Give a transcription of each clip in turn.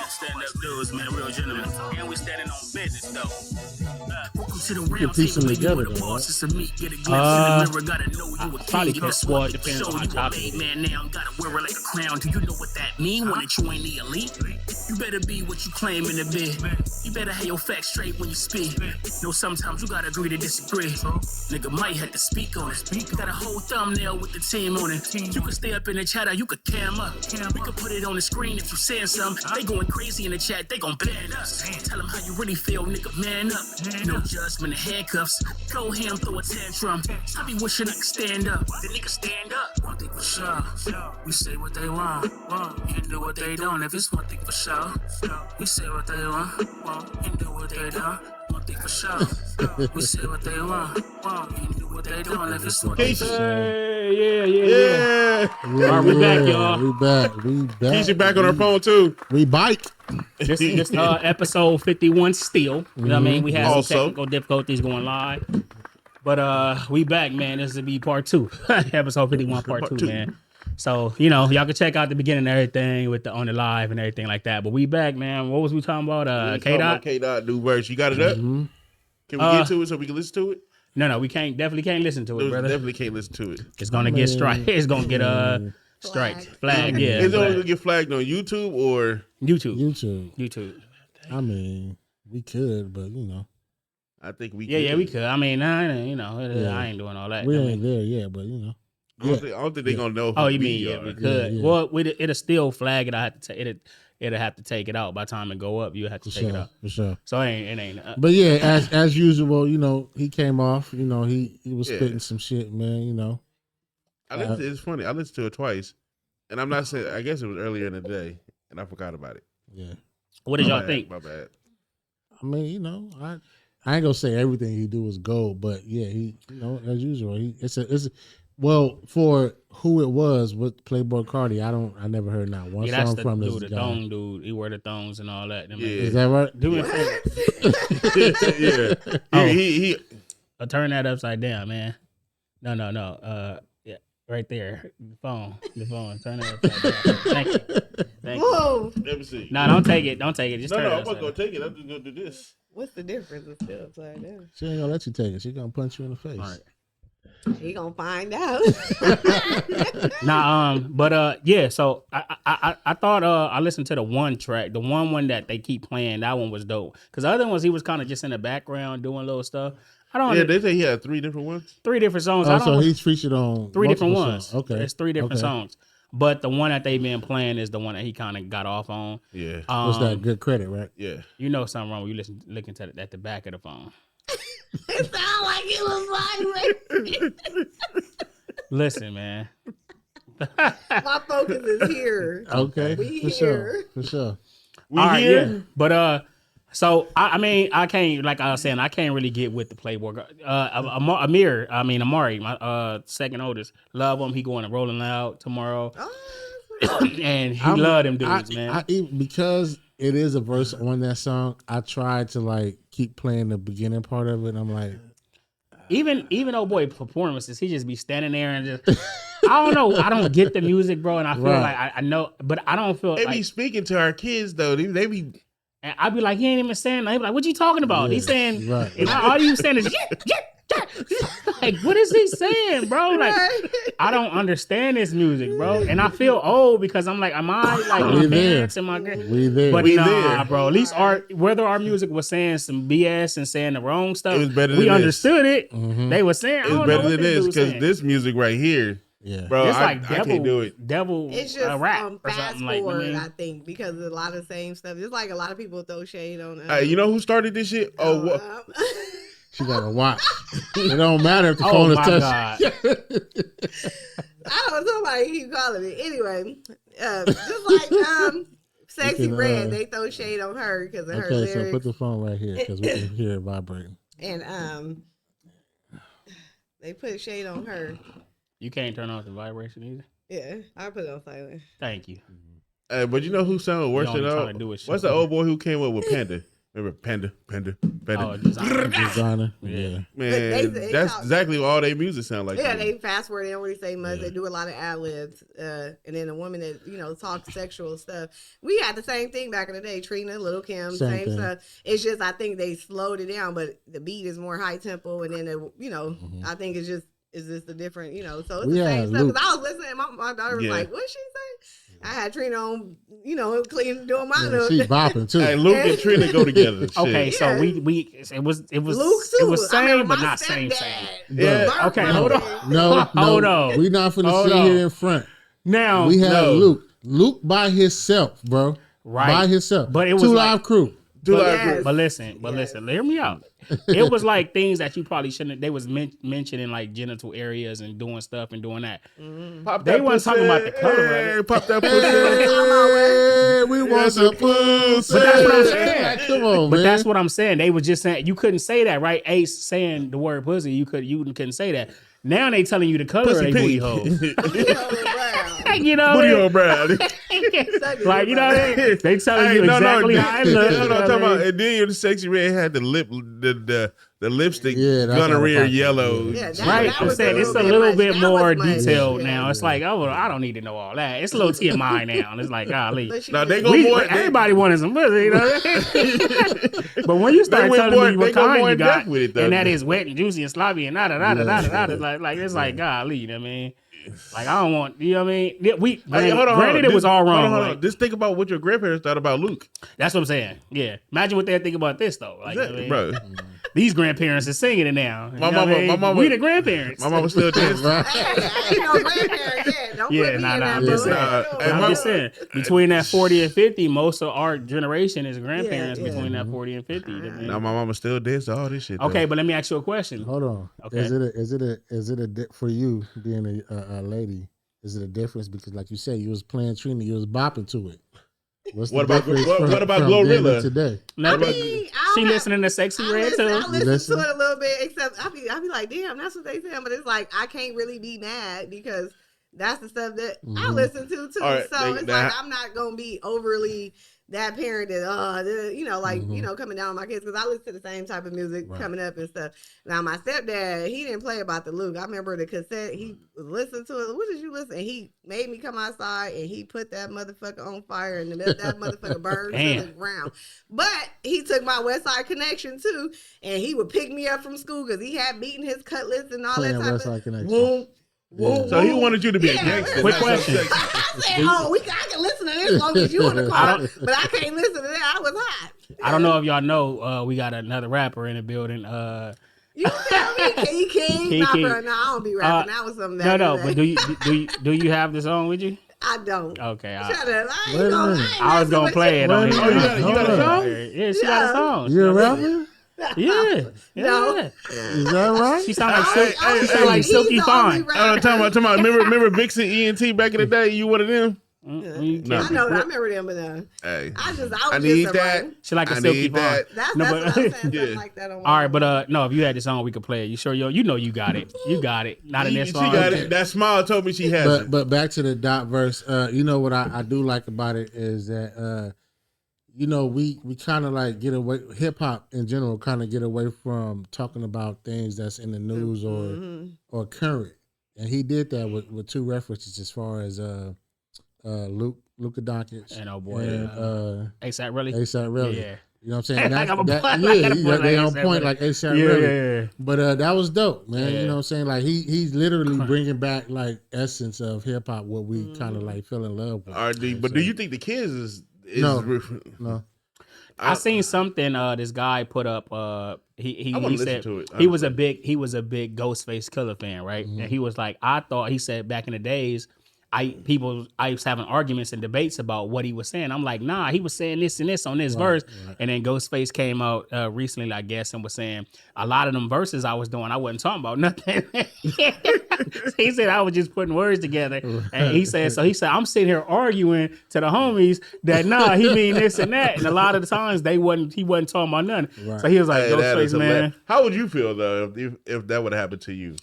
Stand up dudes, man, real gentlemen. And we standing on business, though. Welcome to the You round can piece them together, though, probably could squad depends on the topic. Man, now I'm gotta wear it like a crown. Do you know what that mean when it you ain't the elite? You better be what you claiming to be. You better have your facts straight when you speak. No, sometimes you gotta agree to disagree. Nigga might have to speak on it. Got a whole thumbnail with the team on it. You can stay up in the chat or you could cam up. We could put it on the screen if you saying something. They going crazy in the chat, they gon' ban us. Tell them how you really feel, nigga, man up. No judgment, handcuffs. Go ham, throw a tantrum. I be wishing I could stand up. The nigga stand up. One thing for sure. We say what they want. And do what they don't. If it's one thing for sure. We say what they want. And do what they don't. One thing for sure. We say what they want. And do what they don't. If it's one thing for sure. Yeah. All right, we back, y'all. We back. Keysha back on her phone too. We bite. This episode 51 still. You know what I mean? We had some technical difficulties going live. But we back, man. This will be part 2. Episode 51, part 2, man. So, you know, y'all can check out the beginning and everything with the on the live and everything like that. But we back, man. What was we talking about? K-Dot? K-Dot new verse. You got it up? Can we get to it so we can listen to it? No, we definitely can't listen to it, brother. Definitely can't listen to it. It's gonna get strike. It's gonna get strike. Flag, yeah. Is it gonna get flagged on YouTube or YouTube? I mean, we could, but you know. I think we could. Yeah, we could. I mean, I ain't doing all that. We ain't there yet, but you know. I don't think they're gonna know. Oh, you mean we could? Yeah. Well, it'll still flag it. I have to take it'll have to take it out by the time it go up. You have to take it out for sure. So it ain't. But yeah, as usual, you know, he came off. You know, he was spitting some shit, man. You know, it's funny. I listened to it twice, and I'm not saying. I guess it was earlier in the day, and I forgot about it. Yeah. What did y'all think? My bad. I mean, you know, I ain't gonna say everything he do is gold, but yeah, he, you know, as usual, well, for who it was with Playboi Carti, I never heard not one song from this guy. Thong dude, he wear the thongs and all that. Is that right? Do me a favor. He turn that upside down, man. No. Yeah, right there. The phone. Turn that upside down. Thank you. Whoa. Let me see. No, don't take it. Just turn it I'm not gonna take it. I'm just gonna do this. What's the difference? It's still upside down. She ain't gonna let you take it. She gonna punch you in the face. All right. He gonna find out. Yeah. So I thought I listened to the one track, the one that they keep playing. That one was dope. Because the other ones he was kind of just in the background doing little stuff. They say he had 3 different ones. 3 different songs. So he's featured on 3 different ones. Songs. Okay, it's 3 different songs. But the one that they've been playing is the one that he kind of got off on. Yeah. What's that? Good credit, right? Yeah. You know something wrong when you looking at the back of the phone. It sounded like it was vibrating. Listen, man. My focus is here. Okay. We here. For sure. We here? Yeah. But so I mean, I can't, like I was saying, I can't really get with the Playboi. Amari, my second oldest, love him. He going to Rolling Loud tomorrow. And he love them dudes, man. Because it is a verse on that song, I tried to like keep playing the beginning part of it. And I'm like, even old boy performances, he just be standing there and just I don't know. I don't get the music, bro, and I feel like I know, but I don't feel. They be speaking to our kids though. They be. And I'd be like, he ain't even saying. I'd be like, what you talking about? Yeah, He's saying, right. All you saying is yeah. Like, what is he saying, bro? Like, I don't understand this music, bro. And I feel old because I'm like, am I like my parents and my grand? We there. But nah, bro. At least whether our music was saying some BS and saying the wrong stuff, it was better than we this. Understood it. Mm-hmm. They were saying, it's better than this because this music right here. Yeah, bro, it's like I can't do it. Devil, it's just rap or fast something forward, like. I think, because a lot of the same stuff. It's like a lot of people throw shade on. You know who started this shit? She got to watch. It don't matter if the phone is touched. I don't know. Somebody keep calling me. Anyway, just like Sexy Red, they throw shade on her because of her lyrics. Okay, so put the phone right here because we can hear it vibrating. And they put shade on her. You can't turn off the vibration either. Yeah, I put it on silent. Thank you. But you know who sounded worse than all? What's the old boy who came up with Panda? Remember Panda. Oh, designer. Yeah. Man, that's exactly all their music sound like. Yeah, they fast forward. They don't really say much. They do a lot of ad libs. And then the woman that talks sexual stuff. We had the same thing back in the day. Trina, Lil' Kim, same stuff. It's just I think they slowed it down, but the beat is more high tempo, and then I think it's just the different so it's the same stuff. Because I was listening, and my daughter was like, "What'd she say?" I had Trina on, clean doing my look. She bopping too. Hey, Luke and Trina go together. Okay, so it was same but not same. Yeah. Okay, hold on. Hold on. We not finna sit here in front. Now we had Luke by himself, bro. Right. By himself. But it was 2 Live Crew. But listen, hear me out. It was like things that you probably shouldn't. They was mentioning like genital areas and doing stuff and doing that. Pop they weren't talking about the color of it. Pop that pussy. We want some pussy. But that's what I'm saying. Like, come on, but man. that's what I'm saying. They were just saying you couldn't say that, right? Ace saying the word pussy, you couldn't say that. Now they telling you the color pussy of their booty hole. Booty hole brown. Like, you know what I mean? They telling you exactly how it looks. No, talking about, and then the sexy red had the lipstick gonorrhea yellow. Right. I'm saying it's a little bit more detailed now. It's like, oh, I don't need to know all that. It's a little TMI now. And it's like, golly. No, they go more. Everybody wanted some pussy, But when you start telling me what kind you got, and that is wet and juicy and sloppy and like it's like, golly, you know what I mean? Like, I don't want, you know what I mean? Granted, it was all wrong. Hold on. Just think about what your grandparents thought about Luke. That's what I'm saying. Yeah. Imagine what they think about this, though. Like, bro. These grandparents are singing it now. My mama. We the grandparents. My mama still dancing. I ain't no grandparent yet. Don't put me in that. I'm just saying. Between that 40 and 50, most of our generation is grandparents between that 40 and 50. Now my mama still dancing all this shit. Okay, but let me ask you a question. Hold on. Okay. Is it for you being a lady? Is it a difference because, like you said, you was playing Trina, you was bopping to it. What about Glorilla today? She listening to Sexy Red too. I listen to it a little bit, except I be like, damn, that's what they saying. But it's like I can't really be mad because that's the stuff that I listen to too. Right, so it's like I'm not gonna be overly that parent that coming down on my kids because I listen to the same type of music coming up and stuff. Now my stepdad, he didn't play about the Luke. I remember the cassette, he was listening to it. What did you listen? And he made me come outside and he put that motherfucker on fire and that motherfucker burned to the ground. But he took my West Side Connection too, and he would pick me up from school because he had beaten his cutlets and all that type West Side Connection. So he wanted you to be a gangster. Quick question. I said, I can listen to this as long as you in the car, but I can't listen to that. I was hot. I don't know if y'all know, we got another rapper in the building. You tell me, King. No, I don't be rapping. That was something. No. But do you have the song with you? I don't. Okay. Shut up. I was gonna play it on here. You got a song? Yeah, she got a song. You a rapper? Yeah. No. Is that right? She sound like Silky Fine. Talking about. Remember Vixen ENT back in the day? You one of them? No. I know. I remember them, but hey, I need that. She like a Silky Fine. That's what I'm saying. Something like that. All right, but no, if you had this song, we could play it. You sure? You know you got it. You got it. Not in this song. She got it. That smile told me she has it. But back to the dot verse. You know what I do like about it is that we kind of like get away. Hip hop in general kind of get away from talking about things that's in the news or current, and he did that with 2 references as far as Luka Doncic and ASAP Rocky. ASAP Rocky. Yeah. You know what I'm saying? They on point like ASAP Rocky. Yeah. But that was dope, man. Yeah. You know what I'm saying? Like he's literally bringing back like essence of hip hop, what we kind of like fell in love with. But do you think the kids is no? I seen something this guy put up. He said he was a big Ghostface Killer fan, right? And he was like, he said back in the days, I was having arguments and debates about what he was saying. I'm like, nah, he was saying this and this on this verse. Right. And then Ghostface came out recently, I guess, and was saying a lot of them verses I was doing, I wasn't talking about nothing. He said I was just putting words together. And he said, I'm sitting here arguing to the homies that he mean this and that. And a lot of the times he wasn't talking about nothing. Right. So he was like, Ghostface, man. How would you feel though if that would happen to you?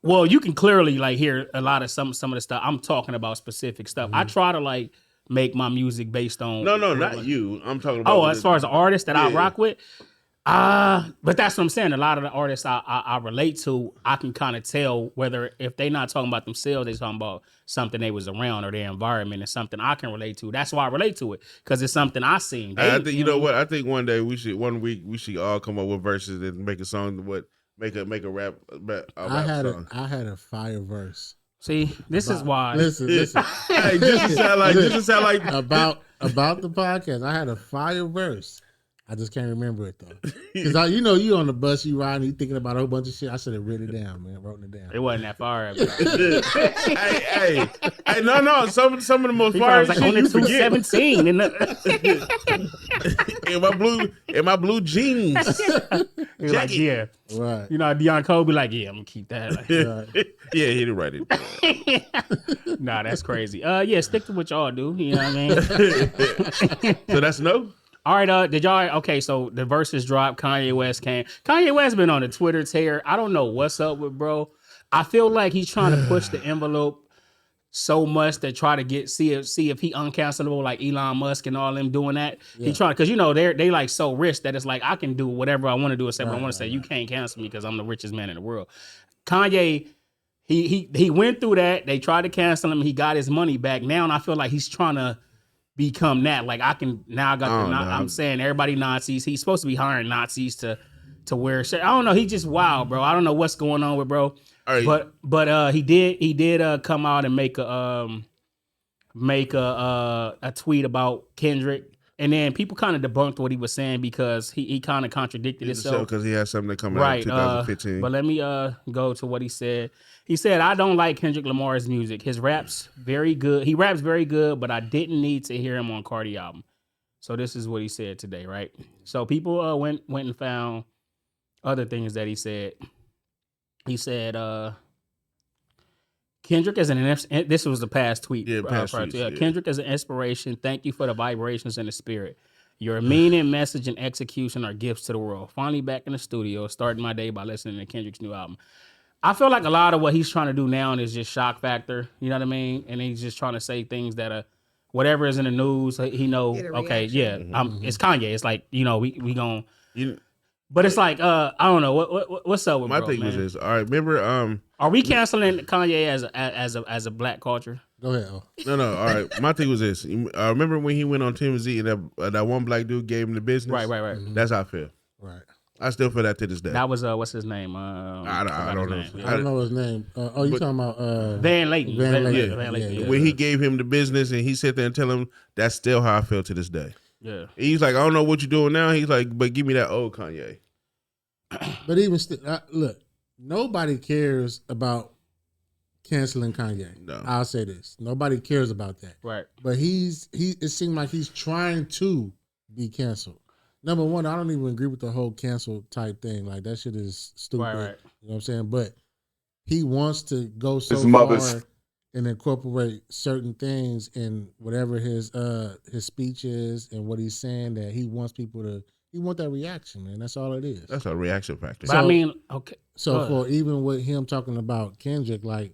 Well, you can clearly like hear a lot of some of the stuff. I'm talking about specific stuff. I try to like make my music based on. No, not you. I'm talking about. Oh, as far as the artists that I rock with. But that's what I'm saying. A lot of the artists I relate to, I can kind of tell whether if they not talking about themselves, they talking about something they was around or their environment and something I can relate to. That's why I relate to it because it's something I seen. I think you know what? I think one week we should all come up with verses and make a song. Make a rap. Song. I had a fire verse. See, this is why. Listen. Hey, just to sound like about the podcast. I had a fire verse. I just can't remember it though, because you on the bus, you riding, you thinking about a whole bunch of shit. I should have written it down, man. Wrote it down. It wasn't that far. hey, no. Some of the most fire like shit you forget. 17 in my blue jeans. Like, yeah, right. Deion Cole be like, yeah, I'm gonna keep that. Right. Yeah, he didn't write it. Nah, that's crazy. Yeah, stick to what y'all do. You know what I mean? So that's no. All right, did y'all? Okay, so the verses dropped. Kanye West came. Kanye West been on the Twitter tear. I don't know what's up with bro. I feel like he's trying to push the envelope so much to try to see if he uncancelable like Elon Musk and all them doing that. Yeah. He trying because they like so rich that it's like I can do whatever I want to do except I want to say you can't cancel me because I'm the richest man in the world. Kanye. He went through that. They tried to cancel him. He got his money back. Now and I feel like he's trying to become that. Like I can now. I'm saying everybody Nazis. He's supposed to be hiring Nazis to wear shit. I don't know. He just wild, bro. I don't know what's going on with bro. Right. But he did come out and make a tweet about Kendrick. And then people kind of debunked what he was saying because he kind of contradicted himself. Because he had something that come out in 2015. But let me go to what he said. He said, I don't like Kendrick Lamar's music. His rap's very good. He raps very good, but I didn't need to hear him on Carti album. So this is what he said today, right? So people went and found other things that he said. He said, Kendrick is this was the past tweet. Yeah, past tweets, yeah. Kendrick is an inspiration. Thank you for the vibrations and the spirit. Your meaning, message, and execution are gifts to the world. Finally back in the studio, starting my day by listening to Kendrick's new album. I feel like a lot of what he's trying to do now is just shock factor. You know what I mean? And he's just trying to say things that are whatever is in the news. He know. Okay, yeah, it's Kanye. It's like we gon'. But it's like I don't know what's up with my bro, thing man? was this. All right, remember are we canceling Kanye as a black culture? Go ahead. No. All right, my thing was this. Remember when he went on TMZ and that one black dude gave him the business? Right. Mm-hmm. That's how I feel. Right. I still feel that to this day. That was what's his name? I don't know. I don't know his name. You talking about Van Layton? Van Layton. Yeah. Van Layton. Yeah. When he gave him the business and he sat there and tell him, that's still how I feel to this day. Yeah. He's like, I don't know what you're doing now. He's like, but give me that old Kanye. But even still, look, nobody cares about canceling Kanye. No. I'll say this: nobody cares about that. Right. But it seemed like he's trying to be canceled. Number one, I don't even agree with the whole cancel type thing. Like that shit is stupid. Right. You know what I'm saying? But he wants to go so far and incorporate certain things in whatever his speech is and what he's saying that he wants people to. He want that reaction, man. That's all it is. That's a reaction factor. But I mean, okay. So for even with him talking about Kendrick, like,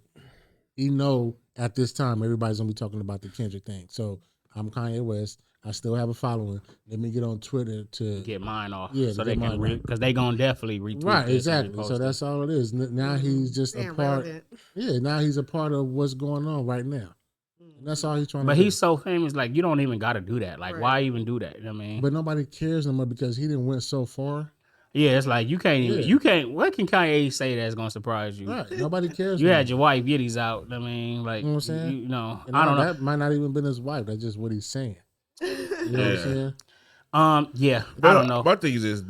at this time everybody's gonna be talking about the Kendrick thing. So I'm Kanye West. I still have a following. Let me get on Twitter to get mine off. Yeah, so they can because they gonna definitely retweet. Right, exactly. So that's all it is. Now he's just a part. Relevant. Yeah, now he's a part of what's going on right now. And that's all he's trying to do. But he's so famous, like you don't even got to do that. Like, why even do that? You know what I mean? But nobody cares no more because he didn't went so far. Yeah, it's like you can't. What can Kanye say that's gonna surprise you? Right, nobody cares. You had your wife Yitties out. I mean, like, you know what I'm saying? I don't know. That might not even been his wife. That's just what he's saying. You know what I'm saying? Yeah, but I don't know. My thing is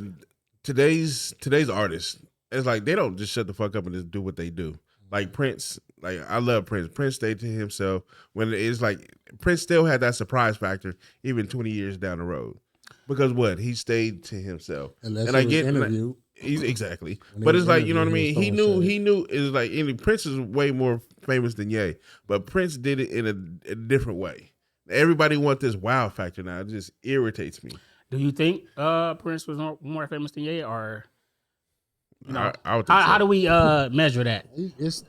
today's artists. It's like they don't just shut the fuck up and just do what they do. Like Prince, like I love Prince. Prince stayed to himself when it's like Prince still had that surprise factor even 20 years down the road. Because he stayed to himself. And I get interviewed. Exactly. But it's like, you know what I mean? He knew it's like Prince is way more famous than Ye. But Prince did it in a different way. Everybody wants this wow factor now. It just irritates me. Do you think Prince was more famous than Ye or You know, how do we measure that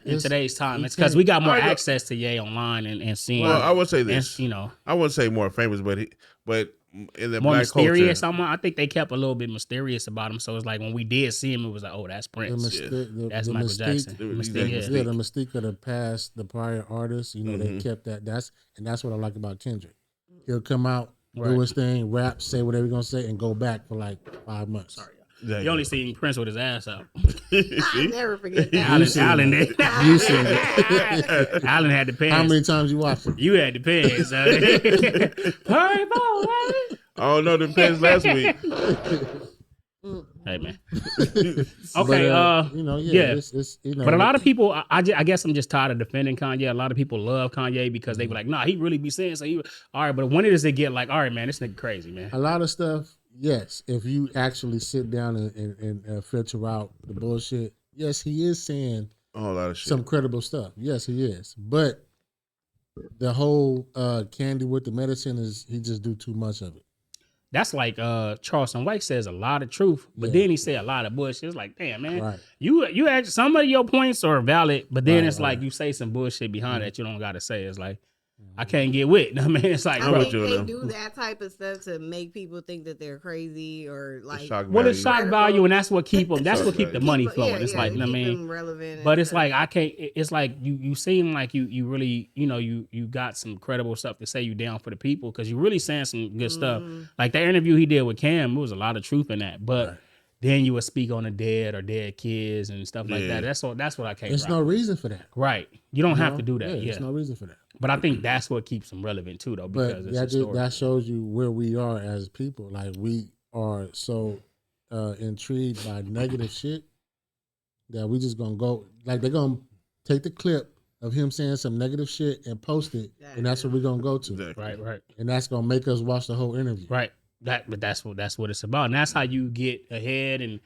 in today's time? It's because we got more access to Ye online and seeing. Well, I would say this. And, you know, I wouldn't say more famous, but in the more black mysterious. culture, I think they kept a little bit mysterious about him. So it's like when we did see him, it was like, oh, that's Prince. That's Michael Jackson. The mystique of the past, the prior artists. You know, they kept that. That's what I like about Kendrick. He'll come out, do his thing, rap, say whatever he's gonna say, and go back for like 5 months. Sorry. You only seen Prince with his ass out. I never forget that. Alan did. You seen it. Alan had the pants. How many times you watched it? You had the pants. Hurry, ball, I don't know the pants last week. Hey man. Okay. But, yeah. It's, but a lot of people, I guess I'm just tired of defending Kanye. A lot of people love Kanye because they be like, nah, he really be saying so. All right, but when does it get like, all right, man, this nigga crazy, man? A lot of stuff. Yes, if you actually sit down and filter out the bullshit, yes, he is saying a lot of shit. Some credible stuff. Yes, he is. But the whole candy with the medicine is he just do too much of it. That's like Charleston White says a lot of truth, but then he say a lot of bullshit. It's like, damn, man, right. you actually, some of your points are valid, but then it's like you say some bullshit behind that you don't got to say. It's like, I can't get with. I mean, it's like, I think they do that type of stuff to make people think that they're crazy or like. Well, it's shock value, and that's what keep them. That's what keep the money flowing. It's like, I mean, relevant. But it's like I can't. It's like you seem like you really, you got some credible stuff to say. You down for the people because you really saying some good stuff. Like that interview he did with Cam, there was a lot of truth in that, but. Right. Then you would speak on the dead or dead kids and stuff like that. That's what I can't. There's no reason for that. Right. You don't have to do that. Yeah. There's no reason for that. But I think that's what keeps them relevant too, though. Because but that shows you where we are as people. Like we are so intrigued by negative shit that we just gonna go. Like they're gonna take the clip of him saying some negative shit and post it, and that's what we're gonna go to. Exactly. Right. And that's gonna make us watch the whole interview. Right. But that's what it's about, and that's how you get ahead and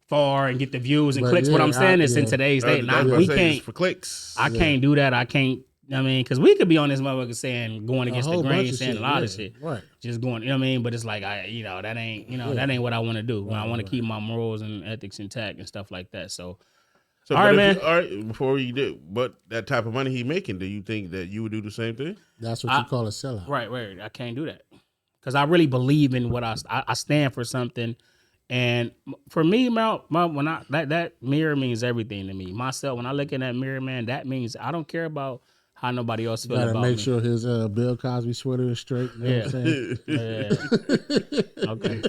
far and get the views and clicks. What I'm saying is in today's day, we can't for clicks. I can't do that. I can't. I mean, because we could be on this motherfucker saying going against the grain, saying a lot of shit, right? Just going. You know what I mean? But it's like that ain't that ain't what I want to do. I want to keep my morals and ethics intact and stuff like that. So all right, man. All right, before you do, but that type of money he making, do you think that you would do the same thing? That's what you call a sellout. Right. I can't do that. Because I really believe in what I stand for something, and for me, when that mirror means everything to me. Myself, when I look in that mirror, man, that means I don't care about how nobody else feels about me. Gotta make sure his Bill Cosby sweater is straight. You know what I'm saying? Okay.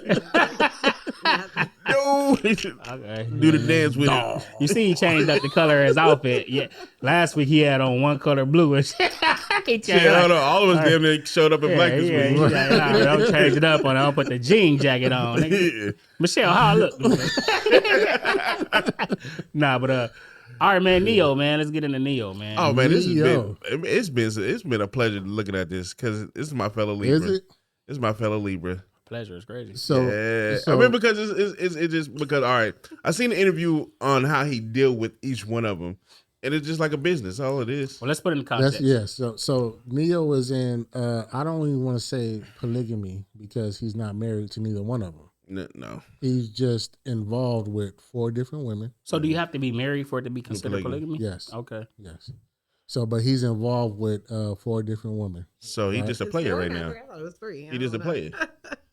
Okay. Do the dance with it. You see, he changed up the color of his outfit. Yeah, last week he had on one color blue. All of us damn near showed up in black this week. Don't change it up on. I'll put the jean jacket on. Michelle, how I look? Nah, but all right, man. Neo, man. Let's get into Neo, man. Oh man, it's been a pleasure looking at this because this is my fellow Libra. Is it? This is my fellow Libra. Pleasure is crazy. So I mean, because it's just because all right. I seen an interview on how he deal with each one of them, and it's just like a business. All it is. Well, let's put it in context. So Neo is in. I don't even want to say polygamy because he's not married to neither one of them. No. He's just involved with 4 different women. So do you have to be married for it to be considered polygamy? Yes. Okay. Yes. So, but he's involved with 4 different women. So he's just a player right now. I thought it was 3. He just a player.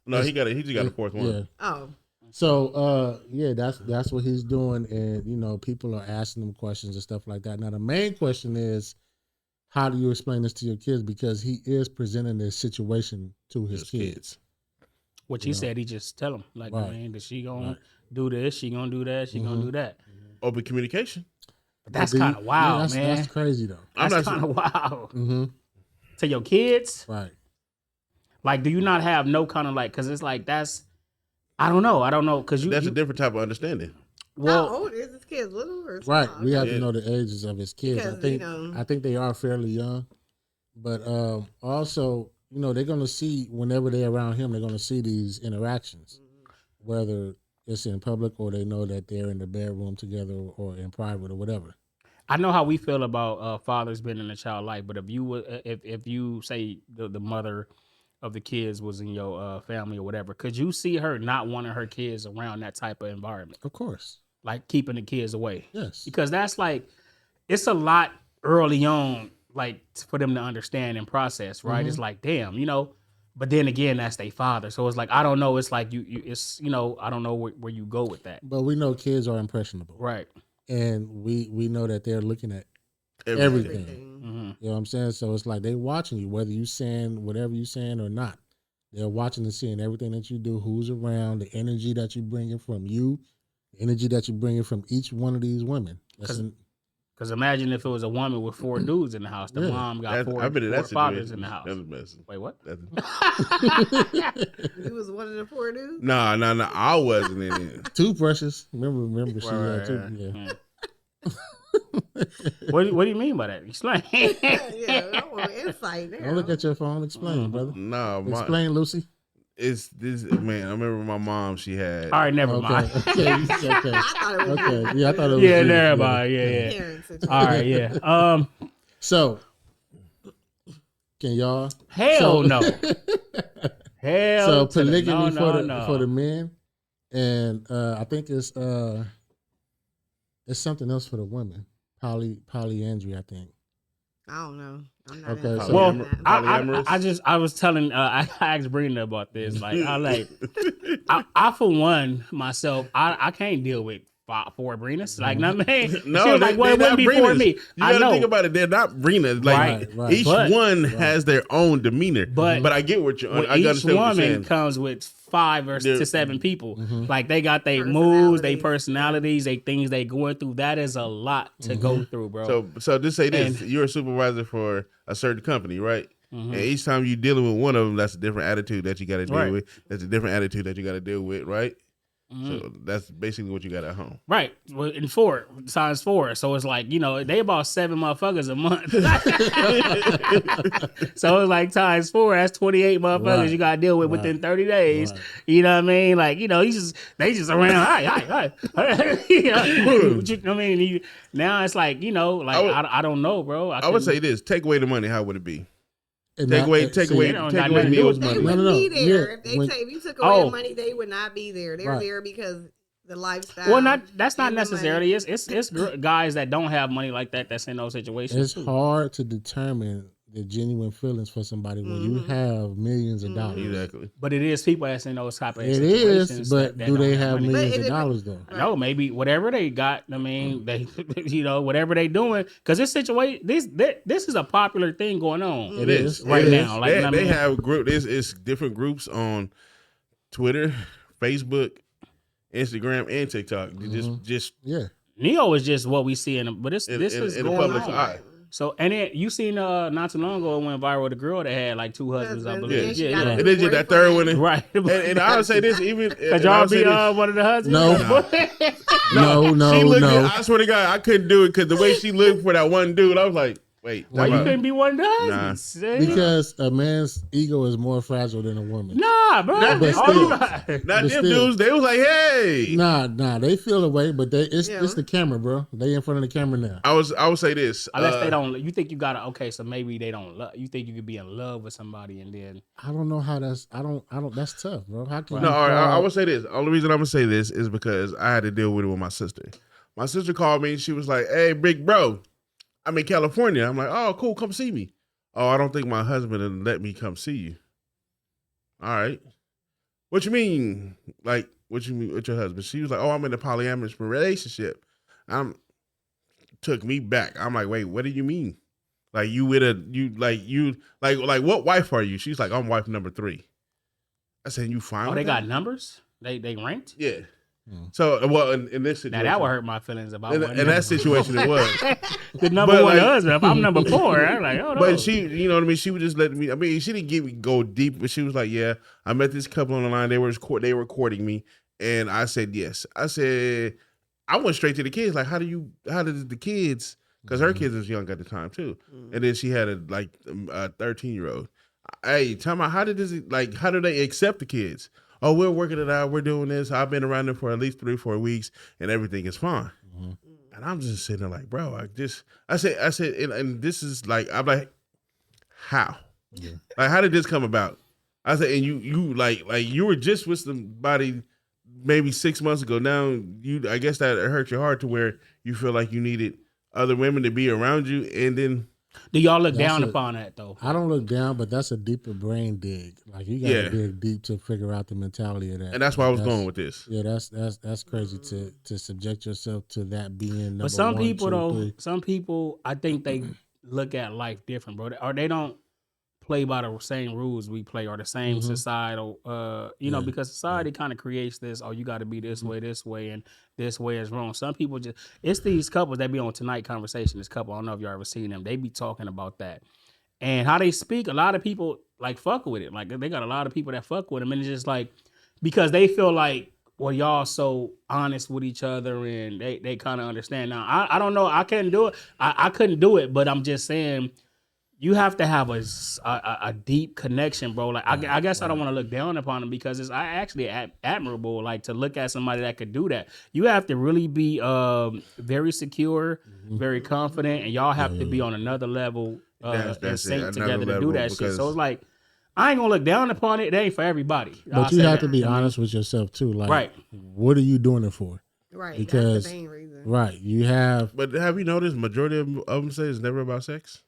No, he just got a 4th one. Yeah. Oh. So that's what he's doing, and people are asking him questions and stuff like that. Now the main question is, how do you explain this to your kids? Because he is presenting this situation to his kids. Which he said he just tell them, like, man, that she gonna do this, she gonna do that, she gonna do that. Open communication. But that's kind of wild, man. That's crazy though. That's kind of wild. Mm-hmm. To your kids, right? Like, do you not have no kind of like? Because it's like I don't know, because that's a different type of understanding. Well, how old is his kids? Little or small? Right? We have to know the ages of his kids. Because, I think they are fairly young, but also. They're going to see, whenever they're around him, they're going to see these interactions, whether it's in public or they know that they're in the bedroom together or in private or whatever. I know how we feel about fathers being in a child life, but if you say the mother of the kids was in your family or whatever, could you see her not wanting her kids around that type of environment? Of course. like keeping the kids away. Yes. Because that's like, it's a lot early on, like for them to understand and process, right? It's like, damn, you know, but then again, that's their father. So it's like, I don't know. It's like it's, you know, I don't know where you go with that. But we know kids are impressionable. Right. And we know that they're looking at everything. Mm-hmm. You know what I'm saying? So it's like they watching you, whether you saying whatever you saying or not. They're watching and seeing everything that you do, who's around, the energy that you bringing from you, the energy that you bringing from each one of these women. Because imagine if it was a woman with 4 dudes in the house. The mom got four fathers in the house. Wait, what? You was one of the 4 dudes? No, I wasn't in it. Toothbrushes. Remember she had two. Yeah. What do you mean by that? Explain. Yeah, I want insight there. Don't look at your phone. Explain, brother. No, explain, Lucy. It's this man. I remember my mom. She had. All right, never mind. Okay. I thought it was Okay. Yeah, I thought it was. Yeah, never mind. Yeah. All right, yeah. So, can y'all? Hell no. Hell. So polygamy no. for the men, and I think it's something else for the women. Polyandry, I think. I don't know. I'm not Okay, so well, polyamorous? I was telling I asked Brenda about this. Like I for one myself, I can't deal with 4 Brinas. Like, no, man. No, she was like, well, it wouldn't be for me. You gotta think about it. They're not Brinas. Like right. each one has their own demeanor. But I get what you're. I each understand what you're saying. woman comes with 5 to 7 people. Like they got their moods, their personalities, they things they going through. That is a lot to go through, bro. So just say this: you're a supervisor for a certain company, right? And each time you're dealing with one of them, that's a different attitude that you got to deal with. That's a different attitude that you got to deal with, right? So that's basically what you got at home. Right. Well, in 4 times 4. So it's like, you know, they about 7 motherfuckers a month. So it's like times 4, that's 28 motherfuckers you got to deal with within 30 days. Right. You know what I mean? Like, you know, they just around. Hi. You know, I mean, now it's like, you know, like, I don't know, bro. I would say this: take away the money. How would it be? And take away meals money. They wouldn't be there. If you took away the money, they would not be there. They're there because the lifestyle. Well, that's not necessarily. It's guys that don't have money like that's in those situations. It's hard to determine the genuine feelings for somebody when you have millions of dollars. Exactly. But it is people that's in those type of situations. It is, but do they have millions of dollars though? No, maybe whatever they got. I mean, they, you know, whatever they doing, because this situation, this is a popular thing going on. It is right now. Like they have group. It's different groups on Twitter, Facebook, Instagram, and TikTok. Just Neo is just what we see in, but this is in the going public's on. eye. So, and then you seen not too long ago it went viral, the girl that had like 2 husbands, I believe. Yeah. And then you that third one. Right. And I would say this, even could y'all be one of the husbands? No. I swear to God, I couldn't do it because the way she looked for that one dude, I was like, wait. Why you couldn't be one of the husbands? Nah. Because a man's ego is more fragile than a woman. Nah, bro. Not them dudes. They was like, hey. Nah. They feel the way, but it's the camera, bro. They in front of the camera now. I would say this. Unless they don't. You think you gotta? Okay, so maybe they don't love. You think you could be in love with somebody and then? I don't know how that's. I don't. That's tough, bro. How can No, I would say this. The only reason I'm gonna say this is because I had to deal with it with my sister. My sister called me. She was like, hey, big bro, I'm in California. I'm like, oh, cool, come see me. Oh, I don't think my husband will let me come see you. All right. What you mean? Like, what you mean with your husband? She was like, oh, I'm in a polyamorous relationship. Took me back. I'm like, wait, what do you mean? Like what wife are you? She's like, I'm wife number 3. I said, you fine? Oh, with they that? got numbers? They ranked? Yeah. So, well, in this situation, now that would hurt my feelings about in that situation. It was the number one husband. If I'm number 4, I'm like, oh no. But she, you know what I mean. She would just let me. I mean, she didn't get me go deep, but she was like, "Yeah, I met this couple on the line. They were courting me, and I said yes. I said I went straight to the kids. Like, how did the kids? Because her kids was young at the time too, and then she had a 13-year-old. Hey, tell me, how do they accept the kids? Oh, we're working it out. We're doing this. I've been around them for at least 3-4 weeks, and everything is fine. And I'm just sitting there like, bro, I said, and this is like, I'm like, how? Yeah. Like, how did this come about? I said, and you like you were just with somebody maybe 6 months ago. Now I guess that hurt your heart to where you feel like you needed other women to be around you, and then. Do y'all look down upon that though? I don't look down, but that's a deeper brain dig. Like you got to dig deep to figure out the mentality of that. And that's why I was going with this. Yeah, that's crazy to subject yourself to that being number but some 1, people 2, though, 3. some people I think they look at life different, bro. Or they don't play by the same rules we play or the same societal because society kind of creates this, you got to be this way and this way is wrong. Some people it's these couples that be on Tonight Conversation. This couple, I don't know if y'all ever seen them, they be talking about that and how they speak. A lot of people like fuck with it, like they got a lot of people that fuck with them, and it's just like because they feel like, well, y'all so honest with each other and they kind of understand. Now I don't know, I couldn't do it, I couldn't do it, but I'm just saying you have to have a deep connection, bro. Like I guess I don't want to look down upon them because it's actually admirable, like to look at somebody that could do that. You have to really be very secure, very confident, and y'all have to be on another level and sync together to do that shit. So it's like I ain't gonna look down upon it. It ain't for everybody. But you have to be honest with yourself too. Like, what are you doing it for? Right, because that's the main reason. Right, you have. But have you noticed majority of them say it's never about sex?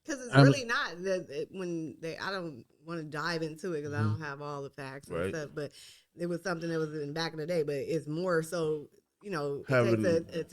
Because it's really not. I don't want to dive into it because I don't have all the facts and stuff. But it was something that was in back in the day. But it's more so, it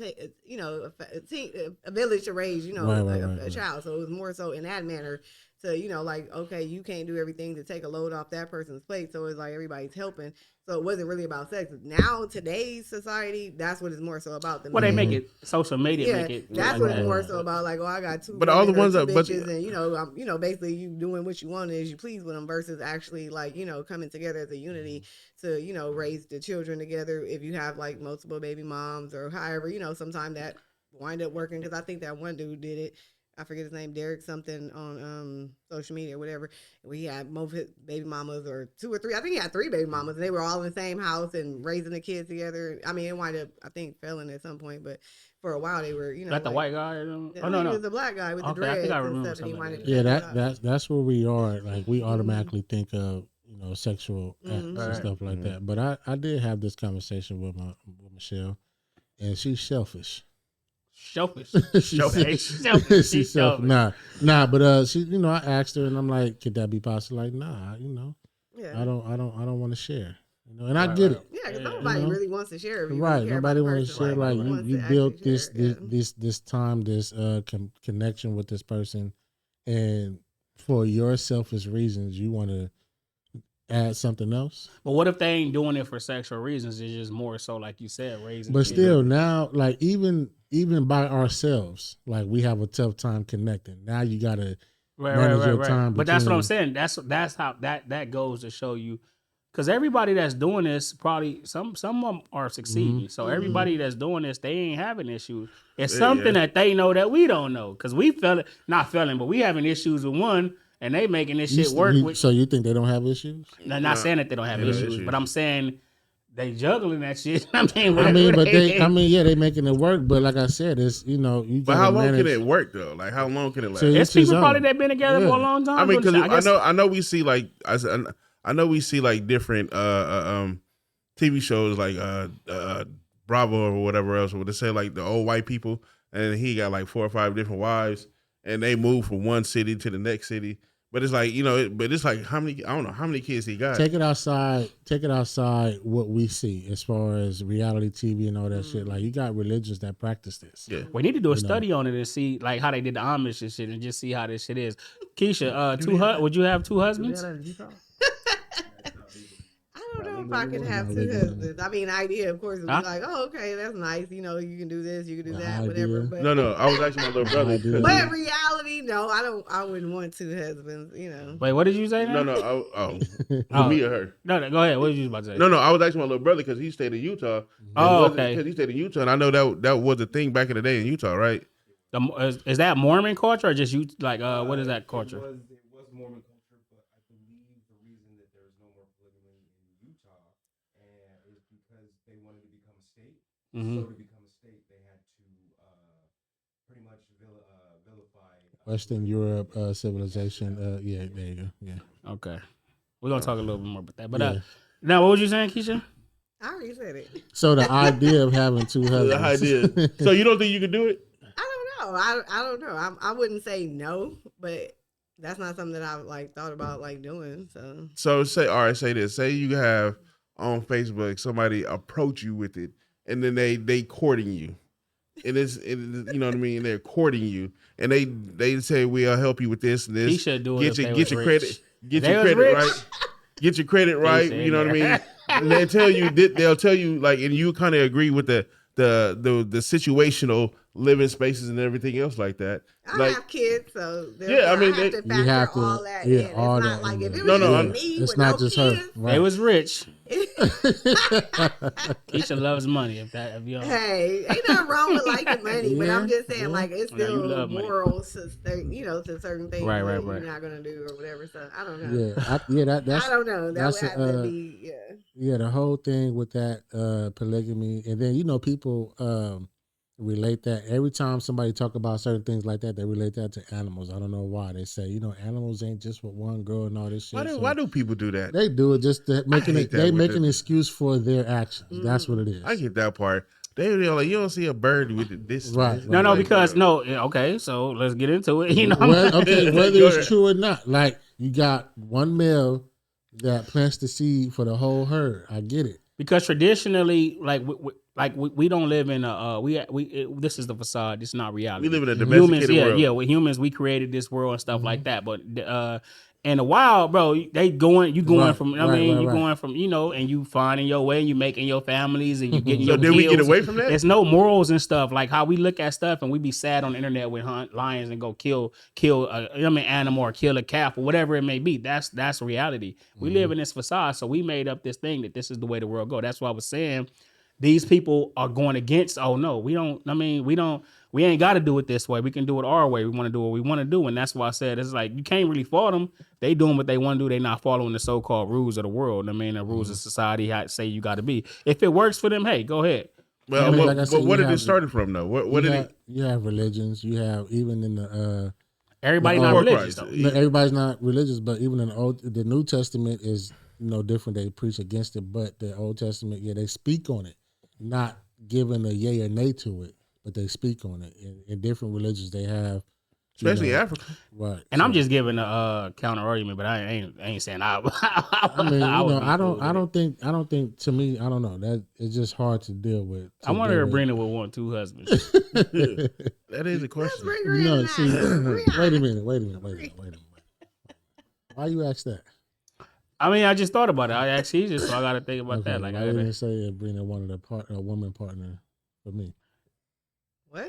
takes a village to raise, a child. So it was more so in that manner to, like, okay, you can't do everything to take a load off that person's plate. So it's like everybody's helping. So it wasn't really about sex. Now, today's society, that's what it's more so about. They make it, social media make it. That's what it's more so about. Like, I got two. But all the ones that, bitches and, basically you doing what you want as you please with them versus actually like, coming together as a unity to, raise the children together. If you have like multiple baby moms or however, sometime that wind up working. Because I think that one dude did it. I forget his name, Derek something on social media or whatever. We had both his baby mamas or 2 or 3. I think he had 3 baby mamas. And they were all in the same house and raising the kids together. I mean, it wound up, I think, failing at some point. But for a while, they were, That the white guy? No. He was the black guy with the dreads. I think I remember something. That's where we are. Like, we automatically think of, sexual acts and stuff like that. But I did have this conversation with Michelle, and she's selfish. Selfish. She's selfish. Nah. But she, I asked her, and I'm like, could that be possible? Like, nah, yeah. I don't want to share. And I get it. Yeah, because nobody really wants to share. Right. Nobody wants to share. Like you built this time, this connection with this person, and for your selfish reasons, you want to add something else. But what if they ain't doing it for sexual reasons? It's just more so, like you said, raising. But still, now, like even by ourselves, like we have a tough time connecting. Now you gotta manage your time. But that's what I'm saying. That's how that goes to show you, because everybody that's doing this probably some of them are succeeding. So everybody that's doing this, they ain't having issues. It's something that they know that we don't know, because we not feeling, but we having issues with one. And they making this shit work. So you think they don't have issues? Not saying that they don't have issues, but I'm saying they juggling that shit. They making it work. But like I said, it's But how long can it work though? Like how long can it last? So it's people probably that been together for a long time. I mean, because I know we see like different TV shows like Bravo or whatever else, where they say like the old white people, and he got like 4 or 5 different wives, and they move from one city to the next city. But it's like, but it's like I don't know how many kids he got. Take it outside what we see as far as reality TV and all that shit. Like you got religions that practice this. Yeah. We need to do a study on it and see like how they did the Amish and shit and just see how this shit is. Keysha, would you have 2 husbands? I don't know if I could have 2 husbands. I mean, idea, of course, would be like, oh, okay, that's nice. You can do this, you can do that, whatever. But no, I was actually my little brother. But in reality, no, I wouldn't want 2 husbands. Wait, what did you say? Now? No. Me or her? No, go ahead. What did you about to say? No, I was actually my little brother because he stayed in Utah. Okay. Because he stayed in Utah, and I know that was a thing back in the day in Utah, right? Is that Mormon culture or just you? Like, what is that culture? It was Mormon culture, but I believe the reason that there's no more polygamy in Utah is because they wanted to become a state. Mm-hmm. So to become a state, they had to pretty much vilify Western Europe civilization. Yeah, there you go. Yeah. Okay, we're gonna talk a little bit more about that. But now, what was you saying, Keysha? I already said it. So the idea of having two husbands. The idea. So you don't think you could do it? I don't know. I don't know. I wouldn't say no, but that's not something that I've like thought about like doing. So say this. Say you have on Facebook somebody approach you with it, and then they courting you, and you know what I mean. They're courting you, and they say we'll help you with this and this. He should do it. Get your credit right. Get your credit right. You know what I mean. And they'll tell you like, and you kind of agree with the situational living spaces and everything else like that. I have kids, so I mean, I have to factor all that in. It's not like if it was me it's with not no just kids, her. Right. It was rich. Keysha loves money. If you hey, ain't nothing wrong with liking money, but I'm just saying, like, it's still morals to certain things right. you're not gonna do or whatever. So I don't know. That's I don't know. That would have to be the whole thing with that polygamy, and then people relate that every time somebody talk about certain things like that, they relate that to animals. I don't know why. They say animals ain't just with one girl and all this shit. Why do people do that? They do it just to make an excuse for their actions. That's what it is. I get that part. They're like, you don't see a bird with this. Right. Okay, so let's get into it. Whether it's true or not. Like, you got one male that plants the seed for the whole herd. I get it. Because traditionally, we don't live in this is the facade. This is not reality. We live in a domesticated world. Yeah, with humans, we created this world and stuff like that. But in the wild, bro, you're going from and you finding your way, and you making your families, and you getting your kids. We get away from that? There's no morals and stuff. Like how we look at stuff, and we be sad on the internet with hunt lions and go kill animal or kill a calf or whatever it may be. That's reality. We live in this facade, so we made up this thing that this is the way the world go. That's why I was saying these people are going against. Oh no, we don't. I mean, we ain't got to do it this way. We can do it our way. We want to do what we want to do, and that's why I said it's like you can't really fault them. They doing what they want to do. They not following the so-called rules of the world. I mean, the rules of society say you got to be. If it works for them, hey, go ahead. Well, but what did it start from though? You have religions. You have even in the everybody's not religious. Though. Everybody's not religious, but even in the New Testament is different. They preach against it, but the Old Testament, they speak on it, not giving a yay or nay to it. But they speak on it. In different religions, they have, especially Africa, right? And I'm just giving a counter argument, but I ain't saying I mean, I don't think. To me, I don't know. That it's just hard to deal with. I want her to bring it with 1, 2 husbands. That is a question. Wait a minute. Why you ask that? I mean, I just thought about it. I asked Keysha, so I got to think about that. Like, I didn't say bring a woman partner for me. What?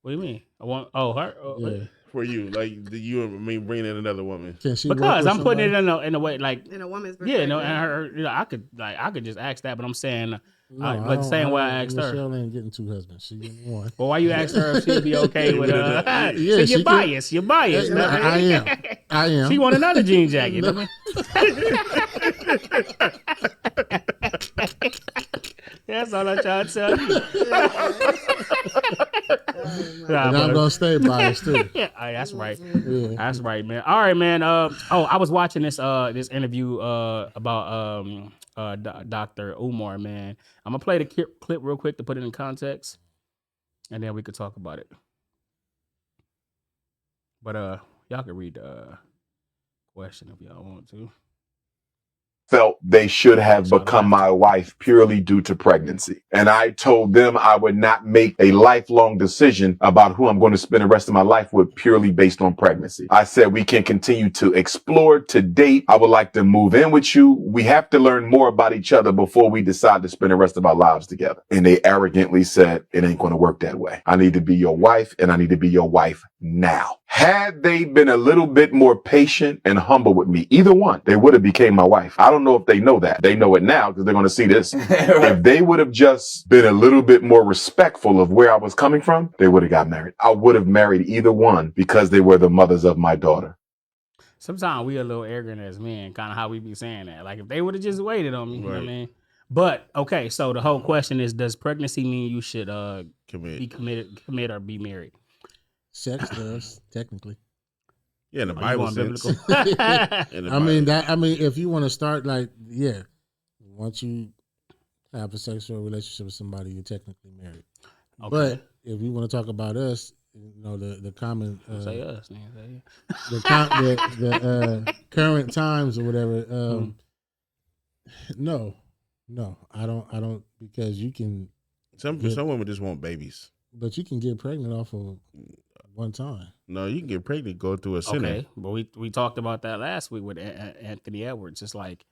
What do you mean? Her? Yeah. For you, like bringing in another woman. Because I'm putting it in a way like in a woman's perspective. Yeah, and her, I could just ask that, but I'm saying the same way I asked her. Michelle ain't getting 2 husbands. She getting 1. Well, why you ask her if she'd be okay with you're biased. You're biased. I am. She want another jean jacket. That's all I'm trying to tell you. And I'm gonna stay biased too. That's right. Yeah. That's right, man. All right, man. I was watching this interview about Dr. Umar, man. I'm gonna play the clip real quick to put it in context, and then we could talk about it. But y'all can read the question if y'all want to. Felt they should have become my wife purely due to pregnancy. And I told them I would not make a lifelong decision about who I'm going to spend the rest of my life with purely based on pregnancy. I said we can continue to explore, to date. I would like to move in with you. We have to learn more about each other before we decide to spend the rest of our lives together. And they arrogantly said, it ain't going to work that way. I need to be your wife, and I need to be your wife now. Had they been a little bit more patient and humble with me, either one, they would have became my wife. I don't know if they know that. They know it now because they're going to see this. If they would have just been a little bit more respectful of where I was coming from, they would have got married. I would have married either one because they were the mothers of my daughter. Sometimes we a little arrogant as men, kind of how we be saying that. Like if they would have just waited on me, you know what I mean? But okay, so the whole question is, does pregnancy mean you should commit or be married? Sex does, technically. Yeah, in the Bible sense. I mean, if you want to start once you have a sexual relationship with somebody, you're technically married. Okay. But if you want to talk about us, the common say us, man. the current times or whatever. No, I don't because you can. Some women just want babies, but you can get pregnant off of one time. No, you can get pregnant go through a center. Okay, but we talked about that last week with Anthony Edwards. It's like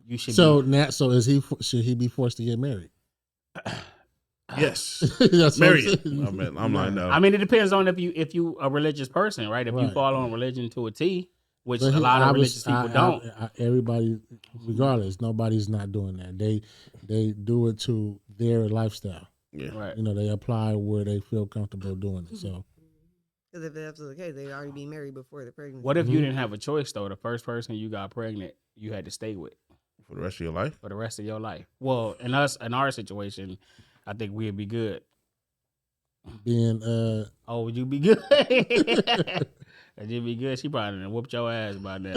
you should. So should he be forced to get married? Yes, married. I'm like no. I mean, it depends on if you a religious person, right? If you follow on religion to a T, which a lot of religious people don't. Everybody, regardless, nobody's not doing that. They do it to their lifestyle. Yeah, right. They apply where they feel comfortable doing it. So, because if that's the case, they'd already be married before the pregnancy. What if you didn't have a choice though? The first person you got pregnant, you had to stay with for the rest of your life. For the rest of your life. Well, in our situation, I think we'd be good. Being would you be good? Would you be good? She probably done whooped your ass by now.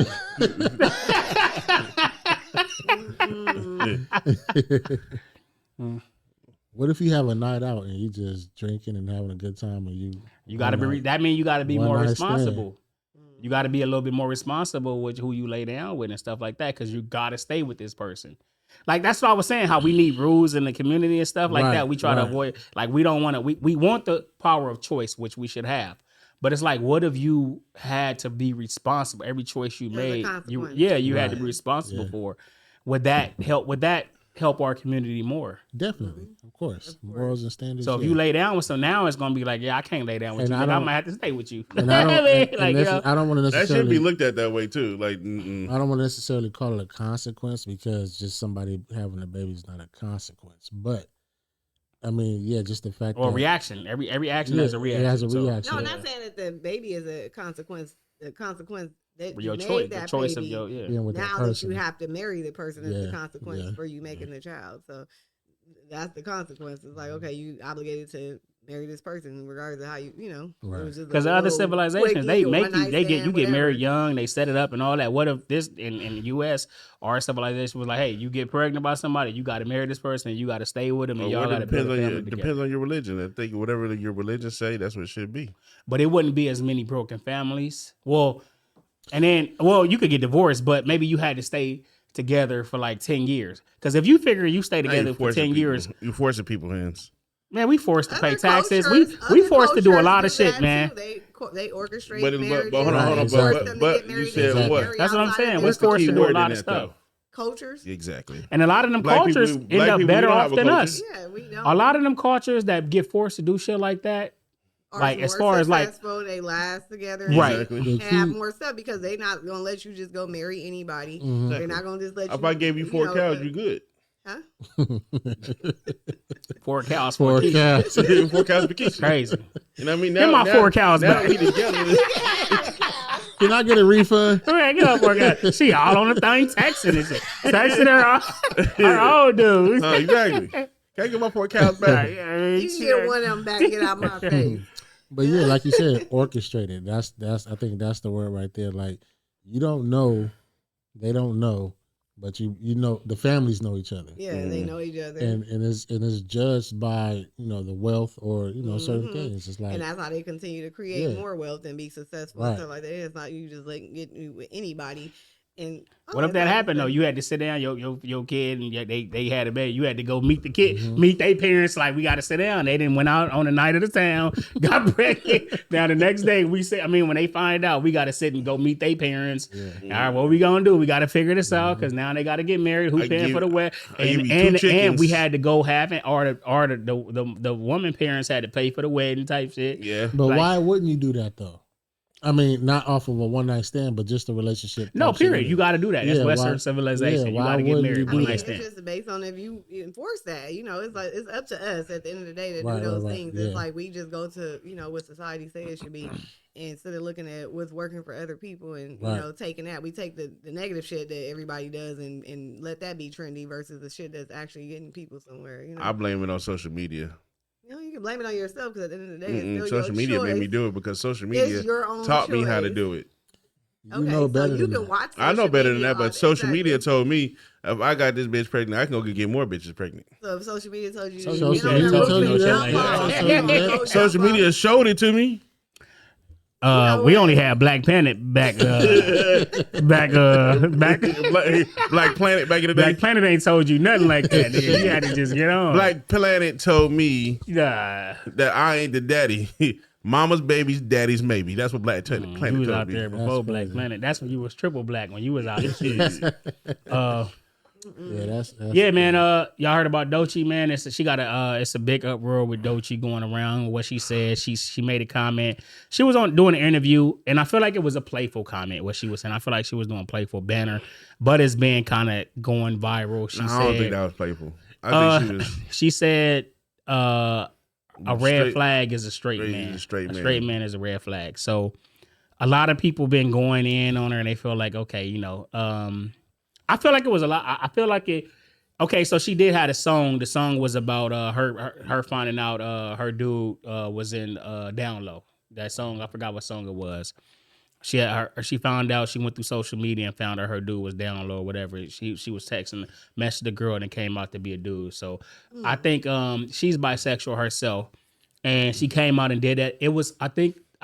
What if you have a night out and you just drinking and having a good time, and you gotta be that means you gotta be more responsible. Stand. You gotta be a little bit more responsible with who you lay down with and stuff like that, because you gotta stay with this person. Like that's what I was saying, how we need rules in the community and stuff like that. We try to avoid, like we don't want to. We want the power of choice, which we should have. But it's like, what if you had to be responsible? Every choice you made, you had to be responsible for. Would that help? Would that help our community more? Definitely, of course. Morals and standards. So if you lay down with some, now it's gonna be like, I can't lay down with you. I might have to stay with you. And I don't want to necessarily. That should be looked at that way too. Like, I don't want to necessarily call it a consequence, because just somebody having a baby is not a consequence. But I mean, just the fact. Or reaction. Every action has a reaction. It has a reaction. No, I'm not saying that the baby is a consequence. The consequence that your you choice, made that the choice baby, of your now that you have to marry the person is the consequence for you making the child. So that's the consequence. It's like, okay, you obligated to marry this person regardless of how because the other civilizations you get married young, they set it up and all that. What if this in the U.S. our civilization was like, hey, you get pregnant by somebody, you got to marry this person and you got to stay with them, and y'all got to build a family together. Depends on your religion. I think whatever your religion say, that's what it should be. But it wouldn't be as many broken families. Well, you could get divorced, but maybe you had to stay together for like 10 years. Because if you figure you stay together for 10 years, you're forcing people's hands. Man, we forced to pay taxes. We forced to do a lot of shit, man. They orchestrate but hold on. But you said what? That's what I'm saying. We're forced to do a lot of stuff. Cultures, exactly. And a lot of them cultures end up better off than us. Yeah, we don't. A lot of them cultures that get forced to do shit like that, like as far as like they last together, right, and have more stuff, because they're not gonna let you just go marry anybody. Mm-hmm. They're not gonna just let you. If I gave you 4 cows, you good. Huh? 4 cows. 4 cows. 4 cows for Keysha. Crazy. You know what I mean? Get my 4 cows back. We together. Can I get a refund? Man, get up, 4 cows. She all on the thing texting and shit. Texting her old dude. Exactly. Can I get my 4 cows back? You can get one of them back and get out my face. But like you said, orchestrated. That's I think that's the word right there. Like, you don't know, they don't know, but you know the families know each other. Yeah, they know each other. And it's judged by, the wealth or, certain things. It's like, and that's how they continue to create more wealth and be successful and stuff like that. It's not you just get with anybody. And what if that happened though? You had to sit down, your kid, and they had a baby. You had to go meet the kid, meet their parents. Like, we got to sit down. They didn't went out on the night of the town, got pregnant. Now the next day when they find out, we got to sit and go meet their parents. All right, what we gonna do? We got to figure this out, because now they got to get married. Who paying for the wedding? And we had to go or the woman parents had to pay for the wedding type shit. Yeah, but why wouldn't you do that though? I mean, not off of a one-night stand, but just a relationship. No, period. You got to do that. That's Western civilization. You got to get married. It's just based on if you enforce that. It's like it's up to us at the end of the day to do those things. Yeah. It's like we just go to what society says it should be, and instead of looking at what's working for other people and taking that, we take the negative shit that everybody does and let that be trendy versus the shit that's actually getting people somewhere. I blame it on social media. You can blame it on yourself, because at the end of the day, it's still social media made me do it, because social media taught me how to do it. You know better so you than can that. watch. I know better than media that, but social media told me if I got this bitch pregnant, I can go get more bitches pregnant. So if social media told you, Social media told you that. Social media showed it to me. We only had Black Planet back Black Planet back in the day. Black Planet ain't told you nothing like that. Dude. You had to just get on. Black Planet told me that I ain't the daddy. Mama's baby's daddy's maybe. That's what Black Planet told me. You was out there before Black Planet. That's when you was triple black when you was out there. Yeah, man. Y'all heard about doechii, man? It's a big uproar with doechii going around. What she said, she made a comment. She was doing an interview, and I feel like it was a playful comment. What she was saying, I feel like she was doing a playful banner, but it's been kind of going viral. I don't think that was playful. I think she said a red flag is a straight man. A straight man is a red flag. So a lot of people been going in on her, and they feel like, okay, I feel like it was a lot. I feel like it. Okay, so she did have a song. The song was about her finding out her dude was in Down Low. That song, I forgot what song it was. She found out. She went through social media and found out her dude was down low or whatever. She was texting, messaged the girl, and it came out to be a dude. So I think she's bisexual herself, and she came out and did that. It was I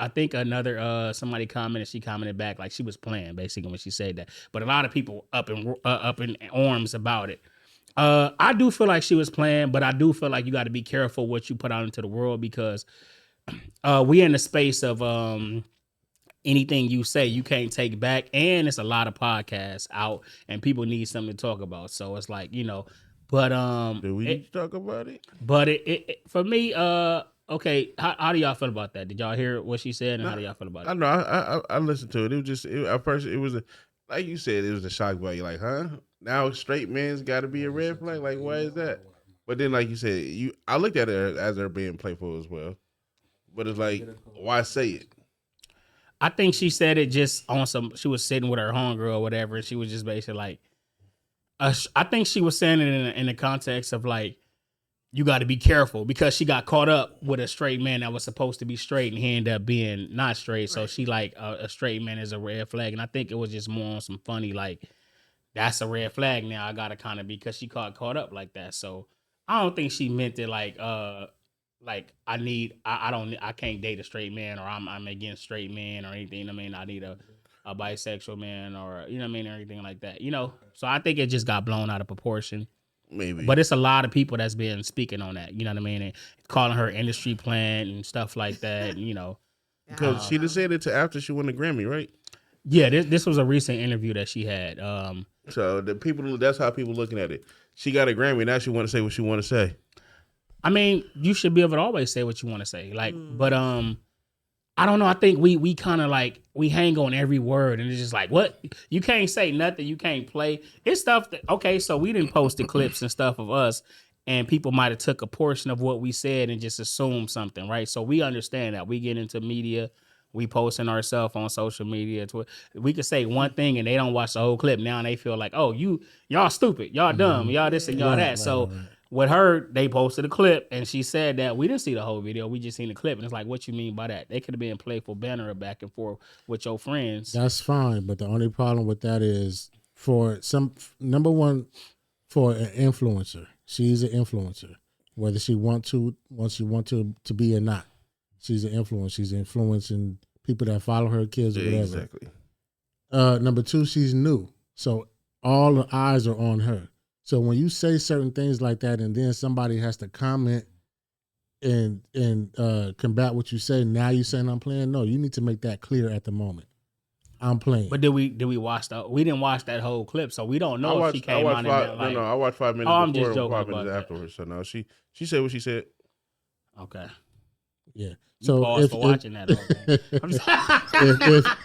think another somebody commented. She commented back like she was playing basically when she said that. But a lot of people up in arms about it. I do feel like she was playing, but I do feel like you got to be careful what you put out into the world because we in the space of anything you say you can't take back, and it's a lot of podcasts out, and people need something to talk about. So it's like but do we need to talk about it? But it for me, okay, how do y'all feel about that? Did y'all hear what she said, and how do y'all feel about it? I know. I listened to it. It was just at first it was like you said, it was a shock value. Like, huh? Now straight men's got to be a red flag. Like, why is that? But then, like you said, I looked at it as her being playful as well. But it's like, why say it? I think she said it just on some. She was sitting with her homegirl or whatever, and she was just basically like, I think she was saying it in the context of like, you got to be careful because she got caught up with a straight man that was supposed to be straight, and he ended up being not straight. So she like a straight man is a red flag, and I think it was just more on some funny like, that's a red flag now. I gotta kind of because she caught up like that. So I don't think she meant it like I can't date a straight man or I'm against straight men or anything. I mean, I need a bisexual man or or anything like that. So I think it just got blown out of proportion. Maybe. But it's a lot of people that's been speaking on that. You know what I mean? And calling her industry plant and stuff like that. Because she just said it after she won the Grammy, right? Yeah, this was a recent interview that she had. So that's how people looking at it. She got a Grammy, now she want to say what she want to say. I mean, you should be able to always say what you want to say. But I don't know. I think we kind of like we hang on every word, and it's just like, what? You can't say nothing. You can't play. It's stuff that okay. So we didn't post the clips and stuff of us, and people might have took a portion of what we said and just assumed something, right? So we understand that we get into media. We posting ourselves on social media. We could say one thing and they don't watch the whole clip. Now they feel like, oh, y'all stupid, y'all dumb, y'all this and y'all that. So with her, they posted a clip and she said that we didn't see the whole video. We just seen the clip. And it's like, what you mean by that? They could have been playful banner back and forth with your friends. That's fine. But the only problem with that is for number one, for an influencer, she's an influencer, whether she wants to be or not. She's an influencer. She's influencing people that follow her, kids, or whatever. Exactly. Number two, she's new. So all the eyes are on her. So when you say certain things like that and then somebody has to comment and combat what you say, now you're saying I'm playing? No, you need to make that clear at the moment. I'm playing. But did we watch we didn't watch that whole clip, so we don't know if she came on and like, I watched 5 minutes I'm before just and 5 joking minutes afterwards. So no, she said what she said. Okay. Yeah. So pause for watching that.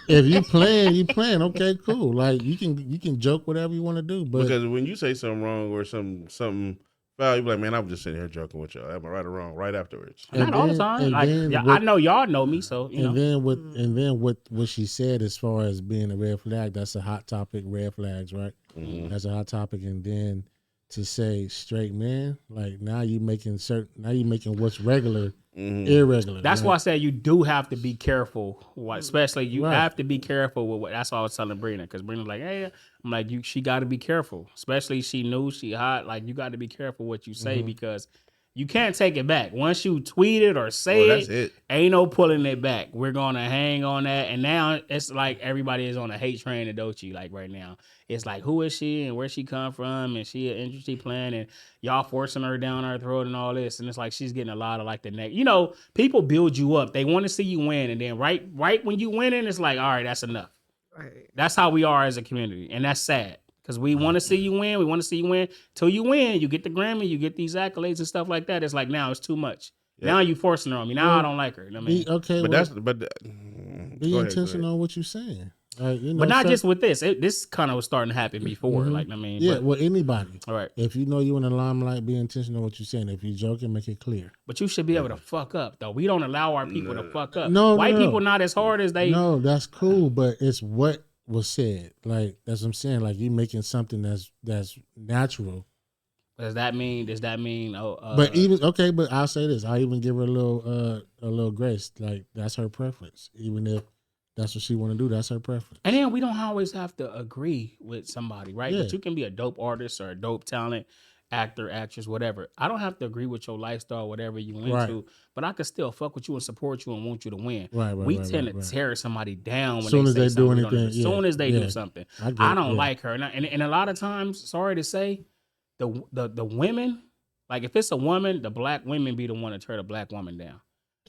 if you playing, you playing. Okay, cool. Like you can joke whatever you want to do, but because when you say something wrong or something foul, you be like, man, I'm just sitting here joking with y'all. Am I right or wrong? Right afterwards. Not all the time. Like I know y'all know me, so you know. Then what she said as far as being a red flag, that's a hot topic. Red flags, right? Mm-hmm. That's a hot topic, and then to say straight men, like now you making what's regular irregular. That's why I said you do have to be careful. Especially you have to be careful with what. That's why I was telling Brina, because Brina's like, hey, I'm like, she got to be careful. Especially she knew she hot. Like you got to be careful what you say because you can't take it back. Once you tweet it or say it, ain't no pulling it back. We're gonna hang on that. And now it's like everybody is on a hate train to doechii. Like right now, it's like who is she and where she come from and she an industry plan and y'all forcing her down our throat and all this. And it's like she's getting a lot of like the neck. You know, people build you up. They want to see you win, and then right when you winning, it's like, all right, that's enough. Right. That's how we are as a community, and that's sad. Because we want to see you win. We want to see you win. Till you win, you get the Grammy, you get these accolades and stuff like that. It's like, now it's too much. Yep. Now you forcing her on me. Now I don't like her. You know what I mean? Be intentional on what you're saying. But not just with this. This kind of was starting to happen before. Like, I mean. Yeah, well, anybody. All right. If you know you in the limelight, be intentional on what you're saying. If you're joking, make it clear. But you should be able to fuck up, though. We don't allow our people to fuck up. White people not as hard as they. No, that's cool, but it's what was said. Like, that's what I'm saying. Like, you making something that's natural. Does that mean? But even but I'll say this. I even give her a little grace. Like, that's her preference. Even if that's what she want to do, that's her preference. And then we don't always have to agree with somebody, right? Yeah. But you can be a dope artist or a dope talent, actor, actress, whatever. I don't have to agree with your lifestyle, whatever you into, but I can still fuck with you and support you and want you to win. We tend to tear somebody down when they do anything. As soon as they do something, I don't like her. And a lot of times, sorry to say, the women, like if it's a woman, the black women be the one to tear the black woman down.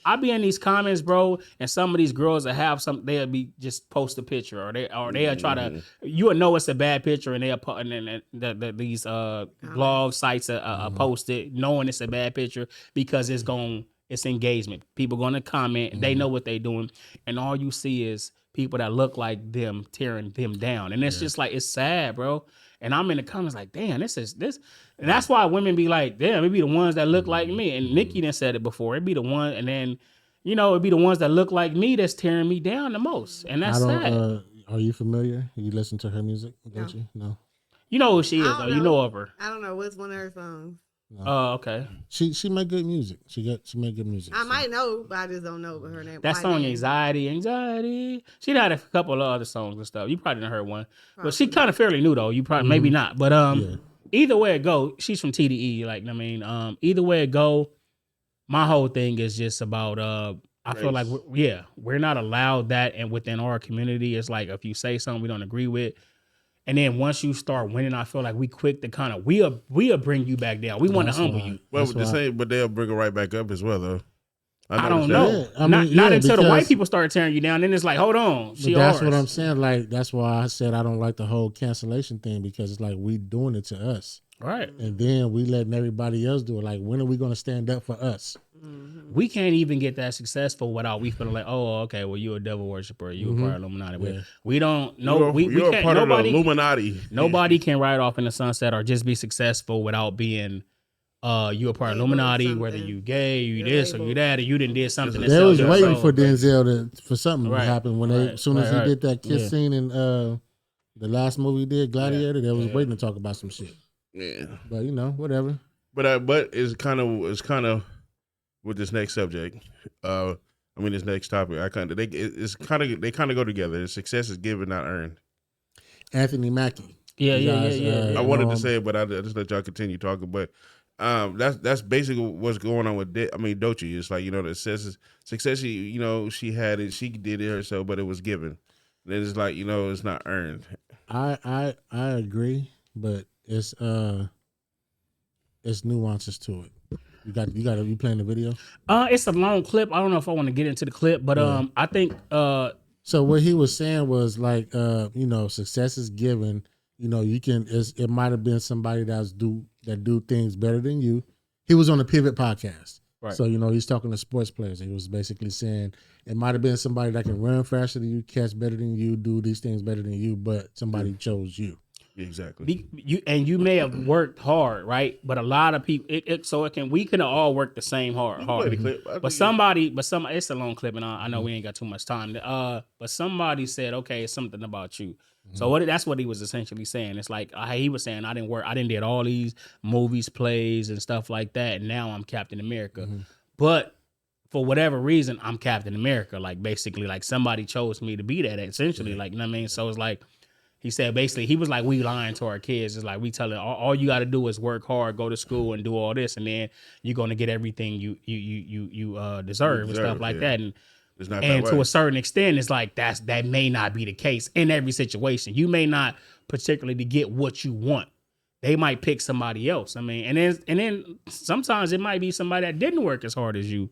I be in these comments, bro, and some of these girls that have they'll be just post a picture or they'll try to, you'll know it's a bad picture and they'll put and then these blog sites post it knowing it's a bad picture because it's engagement. People gonna comment, they know what they doing, and all you see is people that look like them tearing them down, and it's just like it's sad, bro. And I'm in the comments like, damn, this. And that's why women be like, damn, it be the ones that look like me. And Nikki done said it before. It be the one, and then, it'd be the ones that look like me that's tearing me down the most. And that's sad. Are you familiar? You listen to her music, don't you? No. You know who she is, though. You know of her. I don't know. What's one of her songs? Oh, okay. She make good music. She make good music. I might know, but I just don't know her name. That song, Anxiety. She had a couple of other songs and stuff. You probably didn't heard one, but she kind of fairly new though. You probably maybe not, but either way it go, she's from TDE. Like I mean, either way it go, my whole thing is just about I feel like we're not allowed that, and within our community, it's like if you say something we don't agree with. And then once you start winning, I feel like we quick to kind of we'll bring you back down. We want to humble you. Well, but they'll bring her right back up as well, though. I don't know. Yeah. Not until the white people start tearing you down. Then it's like, hold on, that's what I'm saying. Like that's why I said I don't like the whole cancellation thing because it's like we doing it to us, right? And then we letting everybody else do it. Like when are we going to stand up for us? Mm-hmm. We can't even get that successful without we feeling like, oh, okay, well, you're a devil worshiper, you a part of Illuminati. Yeah. We don't know. You're can't, part nobody, of the Illuminati. Nobody can ride off in the sunset or just be successful without being you a part of Illuminati, whether you gay, you this or you that, or you didn't did something. They was waiting for Denzel for something to happen when as soon as he did that kiss scene in the last movie he did, Gladiator. They was waiting to talk about some shit. Yeah, but whatever. But it's kind of. With this next subject, this next topic, they kind of go together. Success is given, not earned. Anthony Mackie. Yeah. I wanted to say it, but I just let y'all continue talking. But that's basically what's going on with doechii. It's like the success. She had it, she did it herself, but it was given. And then it's like it's not earned. I agree, but it's nuances to it. You playing the video? It's a long clip. I don't know if I want to get into the clip, but I think so what he was saying was like success is given. You can it might have been somebody that do things better than you. He was on the Pivot podcast. Right. So he's talking to sports players. He was basically saying it might have been somebody that can run faster than you, catch better than you, do these things better than you, but somebody chose you. Exactly. You may have worked hard, right? But a lot of people, we can all work the same hard. But somebody, it's a long clip, and I know we ain't got too much time. But somebody said, okay, it's something about you. So that's what he was essentially saying. It's like he was saying, I didn't did all these movies, plays, and stuff like that, and now I'm Captain America. But for whatever reason, I'm Captain America. Like basically, like somebody chose me to be that. Essentially, like, you know what I mean. So it's like he said, basically, he was like, we lying to our kids. It's like we telling all you got to do is work hard, go to school, and do all this, and then you're gonna get everything you deserve and stuff like that. And to a certain extent, it's like that may not be the case in every situation. You may not particularly get what you want. They might pick somebody else. I mean, and then sometimes it might be somebody that didn't work as hard as you.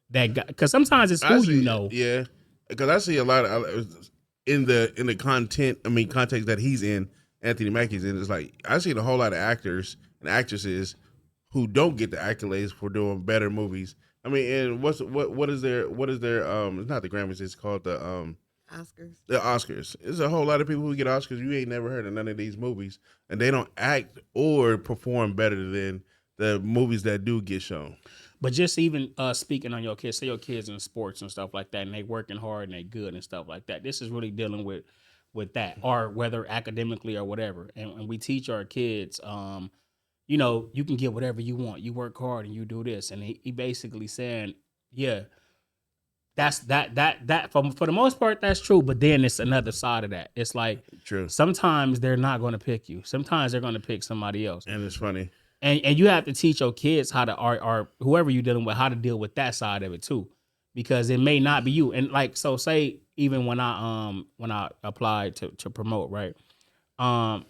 Because sometimes it's who you know. Yeah, because I see a lot of in the context that he's in, Anthony Mackie's in. It's like I see a whole lot of actors and actresses who don't get the accolades for doing better movies. I mean, and what is their it's not the Grammys, it's called the Oscars. The Oscars. There's a whole lot of people who get Oscars you ain't never heard of none of these movies, and they don't act or perform better than the movies that do get shown. But just even speaking on your kids, say your kids in sports and stuff like that, and they working hard and they good and stuff like that. This is really dealing with that, or whether academically or whatever. And we teach our kids, you know, you can get whatever you want. You work hard and you do this. And he basically saying, yeah, that's that for the most part, that's true. But then it's another side of that. It's like, true. Sometimes they're not going to pick you. Sometimes they're going to pick somebody else. And it's funny. And you have to teach your kids how to, or whoever you're dealing with, how to deal with that side of it too, because it may not be you. And like, so say even when I applied to promote, right? I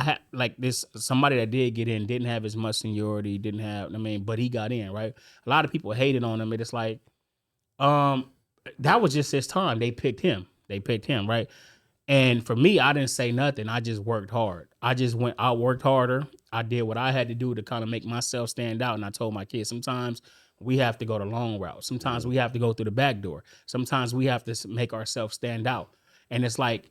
had like this somebody that did get in, didn't have as much seniority, but he got in, right? A lot of people hated on him, and it's like, that was just his time. They picked him, right? And for me, I didn't say nothing. I just worked hard. I worked harder. I did what I had to do to kind of make myself stand out. And I told my kids, sometimes we have to go the long route. Sometimes we have to go through the back door. Sometimes we have to make ourselves stand out. And it's like,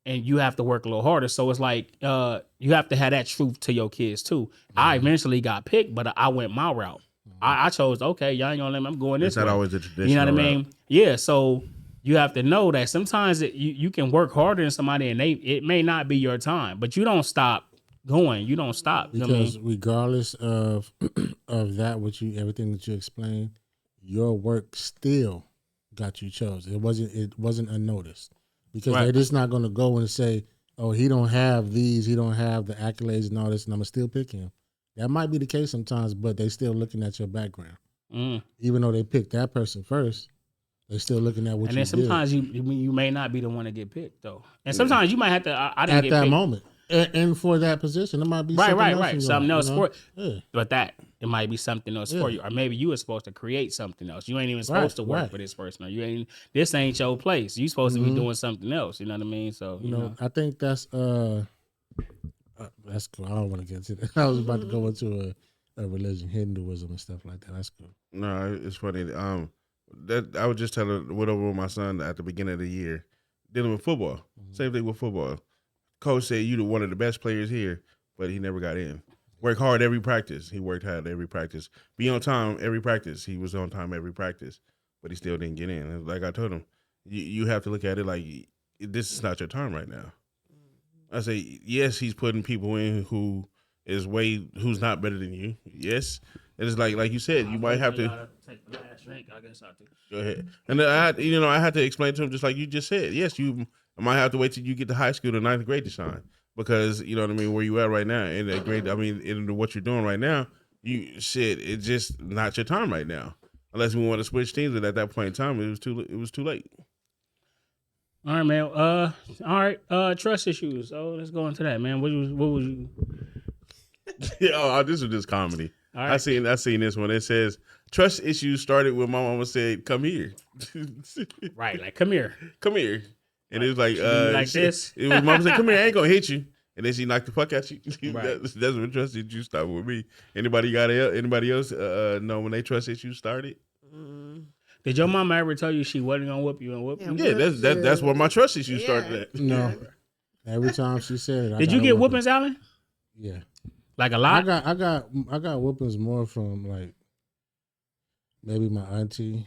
and you have to work a little harder. So it's like, you have to have that truth to your kids too. I eventually got picked, but I went my route. I chose, okay, y'all ain't gonna let me, I'm going this way. It's not always the traditional. You know what I mean? Route. Yeah, so you have to know that sometimes you can work harder than somebody and it may not be your time, but you don't stop going. You don't stop. Because you know what I mean? regardless of that, everything that you explained, your work still got you chosen. It wasn't unnoticed. Because they're just not going to go and say, oh, he don't have these, he don't have the accolades and all this, and I'm going to still pick him. That might be the case sometimes, but they still looking at your background. Even though they picked that person first, they're still looking at what you did. And then sometimes you may not be the one to get picked, though. And sometimes you might have to, I didn't at get that picked. moment. And for that position, it might be Right. Something else for yeah. But it might be something else for you. Or maybe you were supposed to create something else. You ain't even supposed to work for this person. Or this ain't your place. You supposed to be doing something else. You know what I mean? So you know. I think that's cool. I don't want to get into that. I was about to go into a religion, Hinduism and stuff like that. That's cool. No, it's funny. That I was just telling went over with my son at the beginning of the year, dealing with football. Same thing with football. Coach said you one of the best players here, but he never got in. Work hard every practice. He worked hard every practice. Be on time every practice. He was on time every practice, but he still didn't get in. Like I told him, you have to look at it like this is not your time right now. I say yes, he's putting people in who's not better than you. Yes, and it's like you said, you might have to take the last drink. I guess I have to. Go ahead. And I had to explain to him just like you just said. Yes, you might have to wait till you get to high school to 9th grade to shine, because you know what I mean. Where you at right now in that grade? I mean, in what you're doing right now, it's just not your time right now. Unless we want to switch teams, and at that point in time, it was too late. All right, man. All right. Trust issues. Oh, let's go into that, man. What was you? Yeah, this was just comedy. All right. I seen this one. It says trust issues started when my mama said, "Come here." Right, like come here. And it was like this. It was mama said, "Come here, I ain't gonna hit you." And then she knocked the fuck out you. Right. That's when trust issues started with me. Anybody else know when they trust issues started? Did your mama ever tell you she wasn't gonna whoop you and whoop you? Yeah, that's where my trust issues started at. No. Every time she said it, did you get whoopings, Alan? Yeah. Like a lot? I got whoopings more from like maybe my auntie,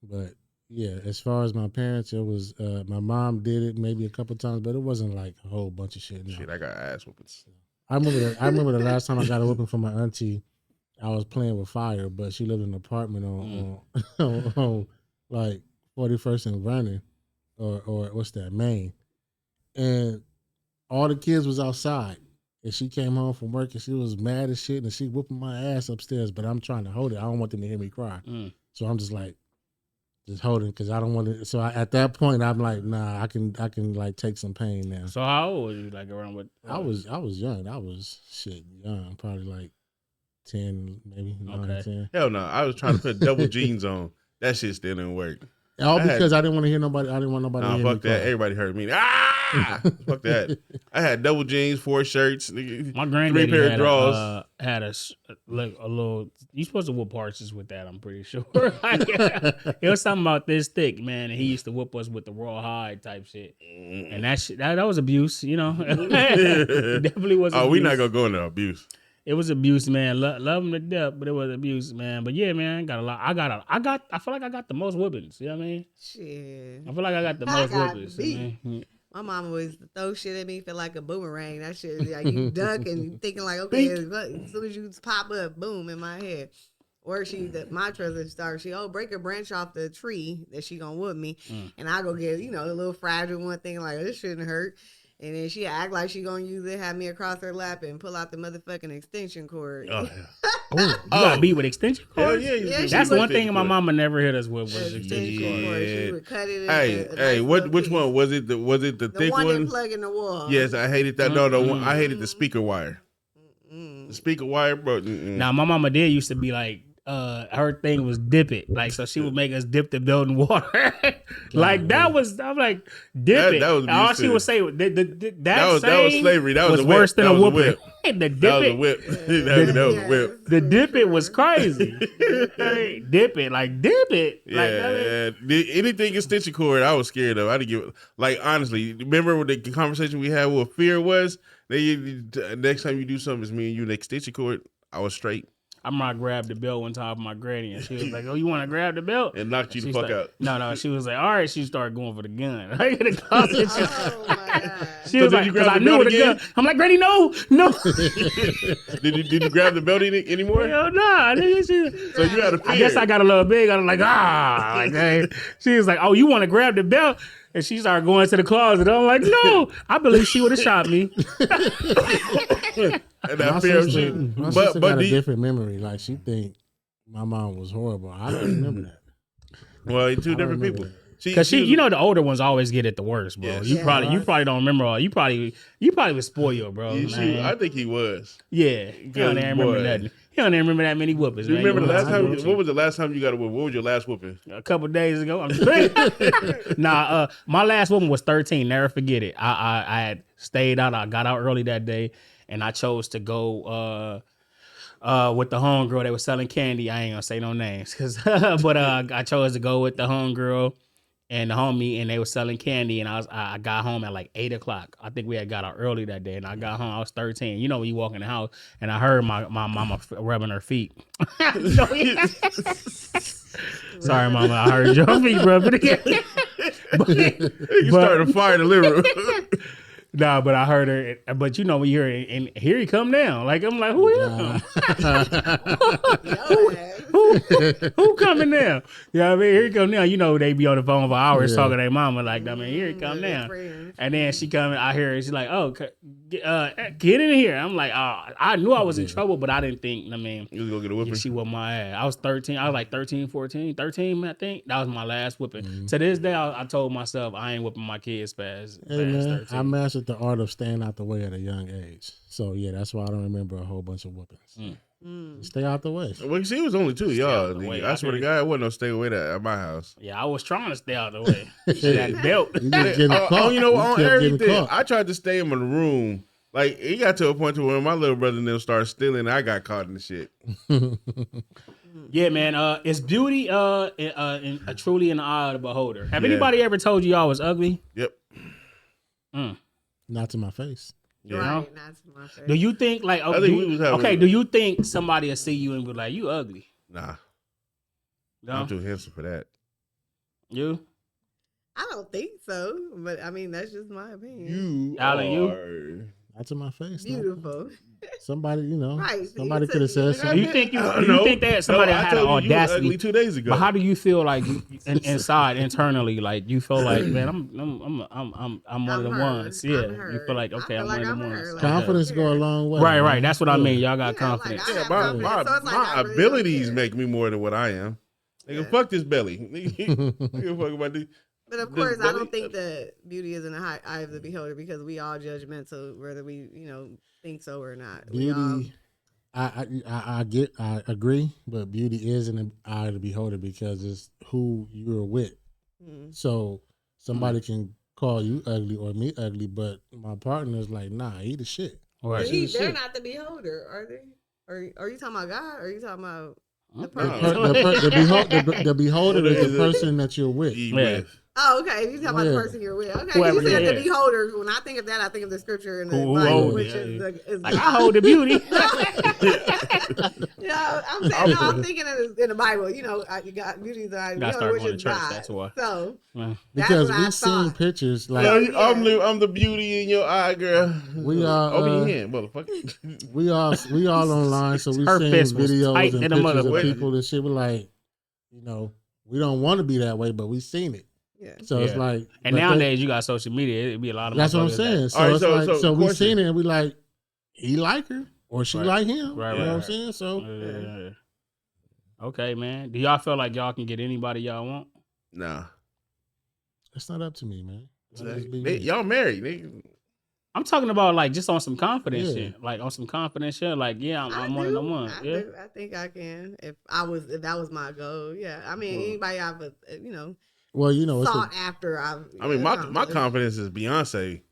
but yeah, as far as my parents, it was my mom did it maybe a couple times, but it wasn't like a whole bunch of shit. No. Shit, I got ass whoopings. I remember the last time I got a whooping from my auntie. I was playing with fire, but she lived in an apartment on like 41st and Vernon, or what's that, Maine, and all the kids was outside, and she came home from work and she was mad as shit, and she whooping my ass upstairs, but I'm trying to hold it. I don't want them to hear me cry, so I'm just like. Just holding because I don't want to. So at that point, I'm like, nah, I can like take some pain now. So how old were you? Like around what? I was young. I was young, probably like 10, maybe 9, 10. Hell no, I was trying to put double jeans on. That shit still didn't work. All because I didn't want to hear nobody. I didn't want nobody. Nah, to hear fuck me that. cry. Everybody heard me. Fuck that. I had double jeans, 4 shirts, My granddaddy 3 pair of had drawers. had a little. You supposed to whoop horses with that? I'm pretty sure. It was something about this thick, man. And he used to whoop us with the raw hide type shit. And that shit, that was abuse. You know, it definitely was. Oh, abuse. we not gonna go into abuse. It was abuse, man. Love him to death, but it was abuse, man. But yeah, man, I got a lot. I feel like I got the most whippings. You know what I mean? Shit. I feel like I got the most whippings. beat. Man. My mama always throw shit at me, feel like a boomerang. That shit, like you duck and you thinking like, okay, as soon as you pop up, boom, in my head. Or my cousin started, break a branch off the tree that she gonna whoop me. And I go get, a little fragile one thing like, this shouldn't hurt. And then she act like she gonna use it, have me across her lap and pull out the motherfucking extension cord. Oh, You got beat with extension cord? Yeah, that's one thing my mama never hit us with was extension cord. She would cut it. Hey, which one was it? The thick one? The one? that plug in the wall. Yes, I hated that. No, I hated the speaker wire. The speaker wire, bro. Now my mama did used to be like, her thing was dip it, like so she would make us dip the belt in water. Like that was, I'm like dip it. That was all she would say that was slavery. That was worse than a whooping. The dip that was it, a whip. that was a whip. The dip it was crazy. Dip it, like dip it. Yeah, anything extension cord, I was scared of. I didn't give. Like honestly, remember what the conversation we had? What fear was? Next time you do something, it's me and you. The extension cord, I was straight. I might grab the belt one time from my granny, and she was like, "Oh, you want to grab the belt?" And knocked you the fuck out. No, she was like, "All right." She started going for the gun. Like in the closet. Oh my God. She was like, you grab "I the knew belt the again? gun." I'm like, "Granny, no." Did you grab the belt anymore? Hell nah. So you had a fear. I guess I got a little big. I was like, like, hey. She was like, "Oh, you want to grab the belt?" And she started going to the closet. I'm like, "No." I believe she would have shot me. And that fear of shit. My sister got a different memory. Like she think my mom was horrible. I don't remember that. Well, two different people. Because she the older ones always get it the worst, bro. Yes. You probably don't remember all. You probably was spoiled, bro. I think he was. Yeah, he don't even remember nothing. He don't even remember that many whoopings. Do you remember the last time? What was the last time you got a whooping? What was your last whooping? A couple days ago. I'm just Nah, my last whooping was 13. Never forget it. I had stayed out. I got out early that day, and I chose to go with the homegirl. They were selling candy. I ain't gonna say no names, but I chose to go with the homegirl and the homie, and they were selling candy. And I got home at like 8:00. I think we had got out early that day, and I got home. I was 13. You know when you walk in the house, and I heard my mama rubbing her feet. Sorry, mama, I heard your feet rubbing again. You started a fire in the living room. Nah, but I heard her. But you know when you hear it, and here he come down. Like I'm like, who is who coming down? You know what I mean? Here he come down. You know they be on the phone for hours talking to their mama. Like I mean, here he come down. And then she come. I hear her. She's like, oh, get in here. I'm like, oh, I knew I was in trouble, but I didn't think. I mean, you was gonna get a whipping. She whooped my ass. I was 13. I was like 13, 14, 13. I think that was my last whipping. To this day, I told myself I ain't whooping my kids past 13. I mastered the art of staying out the way at a young age. So yeah, that's why I don't remember a whole bunch of whoopings. Stay out the way. Well, see, it was only 2 y'all. I swear to God, it wasn't no stay away at my house. Yeah, I was trying to stay out the way. That belt. You know, on everything. I tried to stay in my room. Like, it got to a point to where my little brother and them started stealing, and I got caught in the shit. Yeah, man. Is beauty truly in the eye of the beholder? Have anybody ever told you y'all was ugly? Yep. Not to my face. Yeah. Right, not to my face. Do you think like do you think somebody will see you and be like, you ugly? Nah. No? I'm too handsome for that. You? I don't think so, but I mean that's just my opinion. You Alan, are. Not to my face. Beautiful. No. Somebody, Right, somebody could have said something. You think that somebody had an audacity? Ugly 2 days ago. But how do you feel like inside internally? Like you feel like, man, I'm one of the ones. Yeah, you feel like okay, I'm one of the ones. Like, Confidence go a long way. Right. That's what I mean. Y'all got confidence. Like, my abilities make me more than what I am. Nigga, fuck this belly. Nigga, fuck about this. But of course, I don't think that beauty is in the eye of the beholder because we all judgmental, whether we, think so or not. Beauty, I agree, but beauty is in the eye of the beholder because it's who you're with. Mm-hmm. So somebody can call you ugly or me ugly, but my partner's like, nah, he the shit. Right. They're not the beholder, are they? Are you talking about God? Or are you talking about the beholder is the person that you're with. Yeah. Oh, okay. You talking about the person you're with. Okay. You said the beholder. When I think of that, I think of the scripture in the Bible, which is like I hold the beauty. I'm thinking in the Bible. You got beauty is the beholder, which is God. That's why. So because we've seen pictures like I'm the beauty in your eye, girl. We are over your hand, motherfucker. We all online, so we've seen videos and pictures of people and shit. We're like, we don't want to be that way, but we've seen it. Yeah. So it's like, and nowadays you got social media. It'd be a lot of. That's what I'm saying. So we seen it, and we like, he like her or she like him. Right. You know what I'm saying? So, okay, man. Do y'all feel like y'all can get anybody y'all want? Nah, it's not up to me, man. Y'all married, nigga. I'm talking about like just on some confidence shit. Like on some confidence shit. Like, I'm one of the ones. Yeah. I think I can. If that was my goal. Yeah. I mean, anybody I've well, sought after my confidence is Beyonce.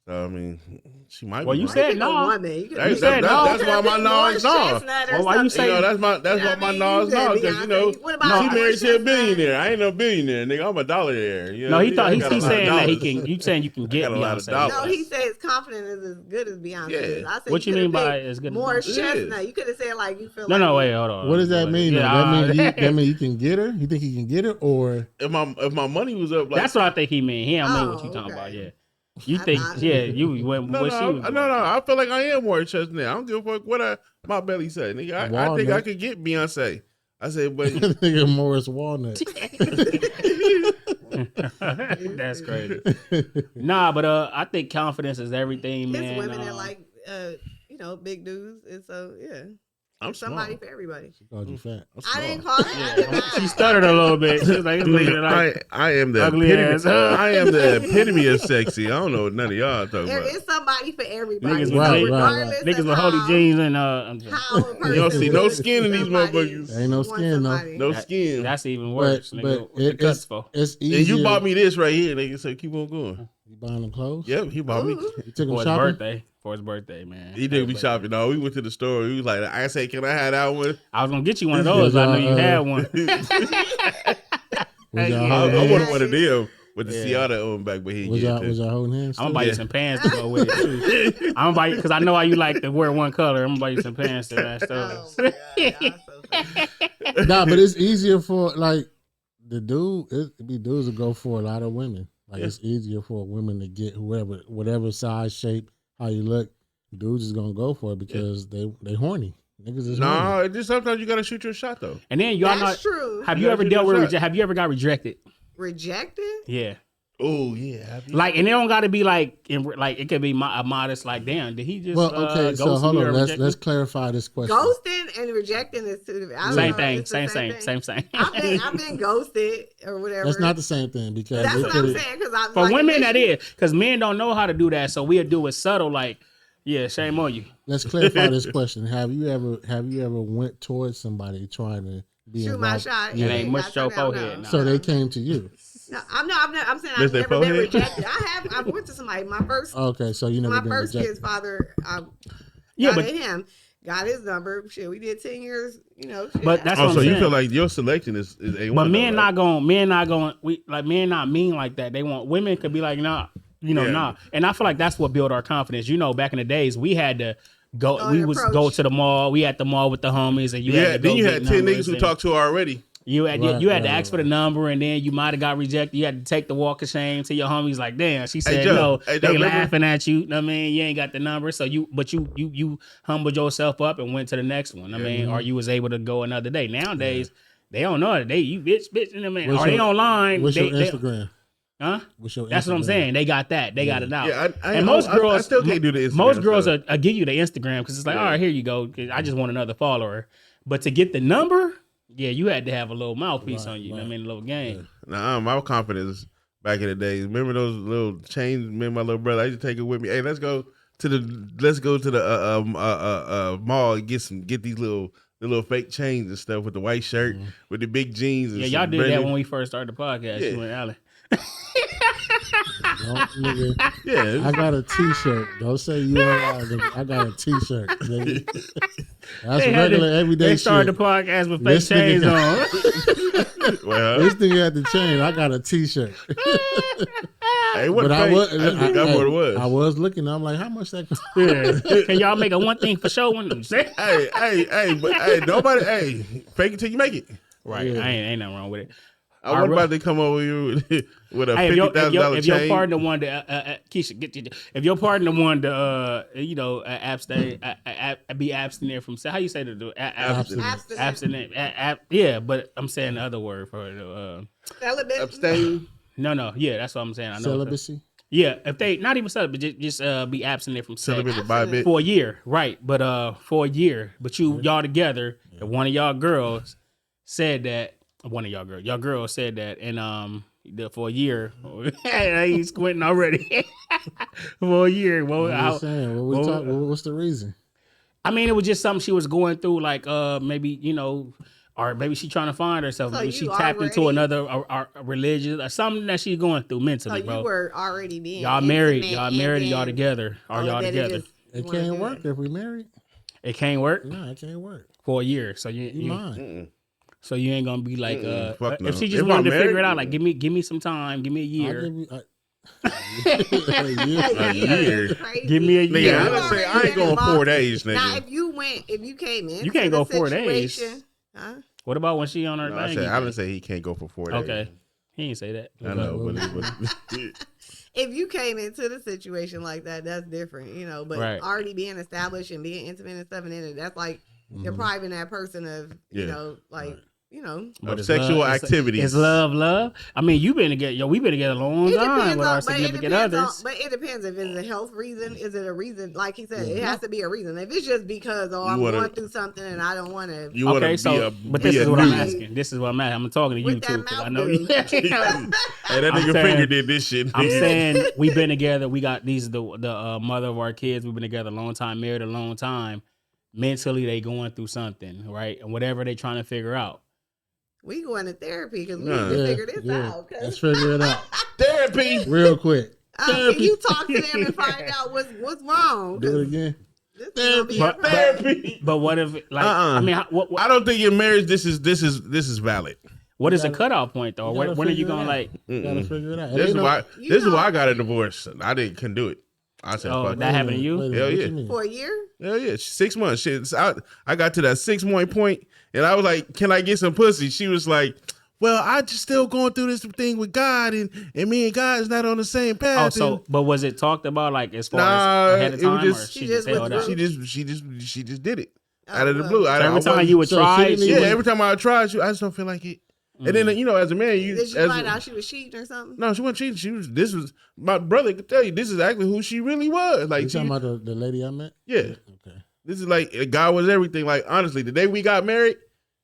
So I mean, she might. Well, be you said no. You said no. That's why my no's no. Well, why you say that's why my no's no? Because she married to a billionaire. I ain't no billionaire, nigga. I'm a dollaraire. No, he thought he's saying that he can. You saying you can get Beyonce? No, he says confident is as good as Beyonce. Yeah. I said what you mean by as good? More chestnut. You could have said like you feel. No, wait, hold on. What does that mean? That mean you can get her? You think he can get her, or if my money was up? That's what I think he mean. He don't mean what you talking about. Yeah. You think, you went no, I feel like I am more chestnut. I don't give a fuck what my belly say. Nigga, I think I could get Beyonce. I said, but nigga Morris Walnut. That's crazy. Nah, but I think confidence is everything, man. There's women that like big dudes, and so I'm somebody for everybody. She called you fat. I didn't call her. She stuttered a little bit. She was like, I am the ugly epitome. ass. I am the epitome of sexy. I don't know what none of y'all talking there about. There is somebody for everybody. Niggas with holy jeans and you don't see no skin in these motherfuckers. Ain't no skin, no skin. That's even worse. But it's easier. And you bought me this right here, nigga. So keep on going. You buying them clothes? Yep, he bought me. You took him shopping? For his birthday, man. He took me shopping. No, we went to the store. He was like, I said, can I have that one? I was gonna get you one of those. I knew you had one. I wanted one of them with the Seattle on back, but he was y'all holding hands? I'm gonna buy you some pants to go with it too. I'm gonna buy you because I know how you like to wear one color. I'm gonna buy you some pants to that stuff. Nah, but it's easier for like the dude. It be dudes that go for a lot of women. Like it's easier for women to get whatever size, shape, how you look. Dudes is gonna go for it because they horny. Niggas is horny. Just sometimes you gotta shoot your shot though. And then y'all That's true. Have you ever dealt with? Have you ever got rejected? Rejected? Yeah. Oh yeah. Like, and it don't got to be like it could be a modest. Like, damn, did he just? Well, okay. So hold on. Let's clarify this question. Ghosting and rejecting is two. Same thing. I've been ghosted or whatever. That's not the same thing because that's what I'm saying. Because for women that is because men don't know how to do that, so we'll do it subtle. Like, yeah, shame on you. Let's clarify this question. Have you ever went towards somebody trying to be shoot my shot? Yeah. It ain't much your forehead. So they came to you. No, I'm saying I've never been rejected. I went to somebody. My first. Okay, so you never my been first rejected. kid's father. Him. Got his number. Shit, we did 10 years. But that's what I'm so saying. You feel like your selection is A1. But men not going. Men not mean like that. They want women could be like nah. Nah. And I feel like that's what built our confidence. Back in the days, we had to go. We was go to the mall. We at the mall with the homies, and you had to go then you had 10 niggas who talked to her already. You had to ask for the number, and then you might have got rejected. You had to take the walk of shame to your homies. Like, damn, she said no. They laughing at you. I mean, you ain't got the number, so you humbled yourself up and went to the next one. I mean, or you was able to go another day. Nowadays, they don't know it. You bitch. I mean, or they online. What's your Instagram? Huh? That's what I'm saying. They got that. They got it out. Yeah, and most girls, I still can't do the Instagram. Most girls are give you the Instagram because it's like, all right, here you go. I just want another follower. But to get the number, yeah, you had to have a little mouthpiece on you. Right. I mean, a little game. Nah, my confidence back in the days. Remember those little chains? Me and my little brother, I used to take it with me. Hey, let's go to the mall and get these little fake chains and stuff with the white shirt with the big jeans. And y'all did that when we first started the podcast. You and Allen. Yeah, I got a T-shirt. Don't say you are. I got a T-shirt. That's regular everyday shit. They started the podcast with fake chains on. Well, this thing had the chain. I got a T-shirt. Hey, what I was looking. I'm like, how much that cost? Yeah. Can y'all make a one thing for show one? Hey, nobody. Hey, fake it till you make it. Right. Yeah. Ain't nothing wrong with it. I was about to come over you with a $50,000 if your partner wanted to, Keysha, if your partner wanted to, be abstinent from, how you say to abstinent. Yeah, but I'm saying the other word for celibate. Abstain. No, yeah, that's what I'm saying. I know celibacy. Yeah, if they not even celibate, just be abstinent from sex for a year, right? But for a year, but y'all together, and one of y'all girls said that. One of y'all girls said that, and for a year, I ain't squinting already. For a year, what's the reason? I mean, it was just something she was going through, like maybe or maybe she trying to find herself. So maybe she tapped into another religion or something that she's going through mentally, bro. You were already being y'all married, y'all together, or y'all together. It can't work if we married. It can't work. No, it can't work for a year. So you mind. So you ain't gonna be like, if she just wanted to figure it out, like give me some time, give me a year. A year. Give me a year. Nigga, I ain't going 4 days, nigga. Now, if you came in, you can't go 4 days. Huh? What about when she on her thing? I didn't say he can't go for 4 days. Okay, he didn't say that. I know, but if you came into the situation like that, that's different, But already being established and being intimate and stuff, and then that's like depriving that person of, but sexual activity. Is love? I mean, we've been together a long time with our significant others. But it depends if it's a health reason. Is it a reason? Like he said, it has to be a reason. If it's just because, I'm going through something and I don't want to. But this is what I'm asking. This is what I'm asking. I'm talking to you too, because I know you. Hey, that nigga finger did this shit. I'm saying we've been together. We got the mother of our kids. We've been together a long time, married a long time. Mentally, they going through something, right? And whatever they trying to figure out. We going to therapy because we need to figure this out. Let's figure it out. Therapy, real quick. Can you talk to them and find out what's wrong? Do it again. Therapy. But what if, like, I mean, what? I don't think in marriage this is valid. What is a cutoff point though? When are you gonna like? Gotta figure it out. This is why I got a divorce. I couldn't do it. I said, "Oh, that happened to you? Hell yeah, for a year? Hell yeah, 6 months. Shit, I got to that 6 month point, and I was like, "Can I get some pussy?" She was like, "Well, I just still going through this thing with God, and me and God is not on the same path." But was it talked about like as far as ahead of time, or she just did it out of the blue. So every time you would try, every time I tried, I just don't feel like it. And then as a man, did she find out she was cheating or something? No, she wasn't cheating. This was my brother could tell you. This is actually who she really was. Like you talking about the lady I met? Yeah. Okay. This is like God was everything. Like honestly, the day we got married,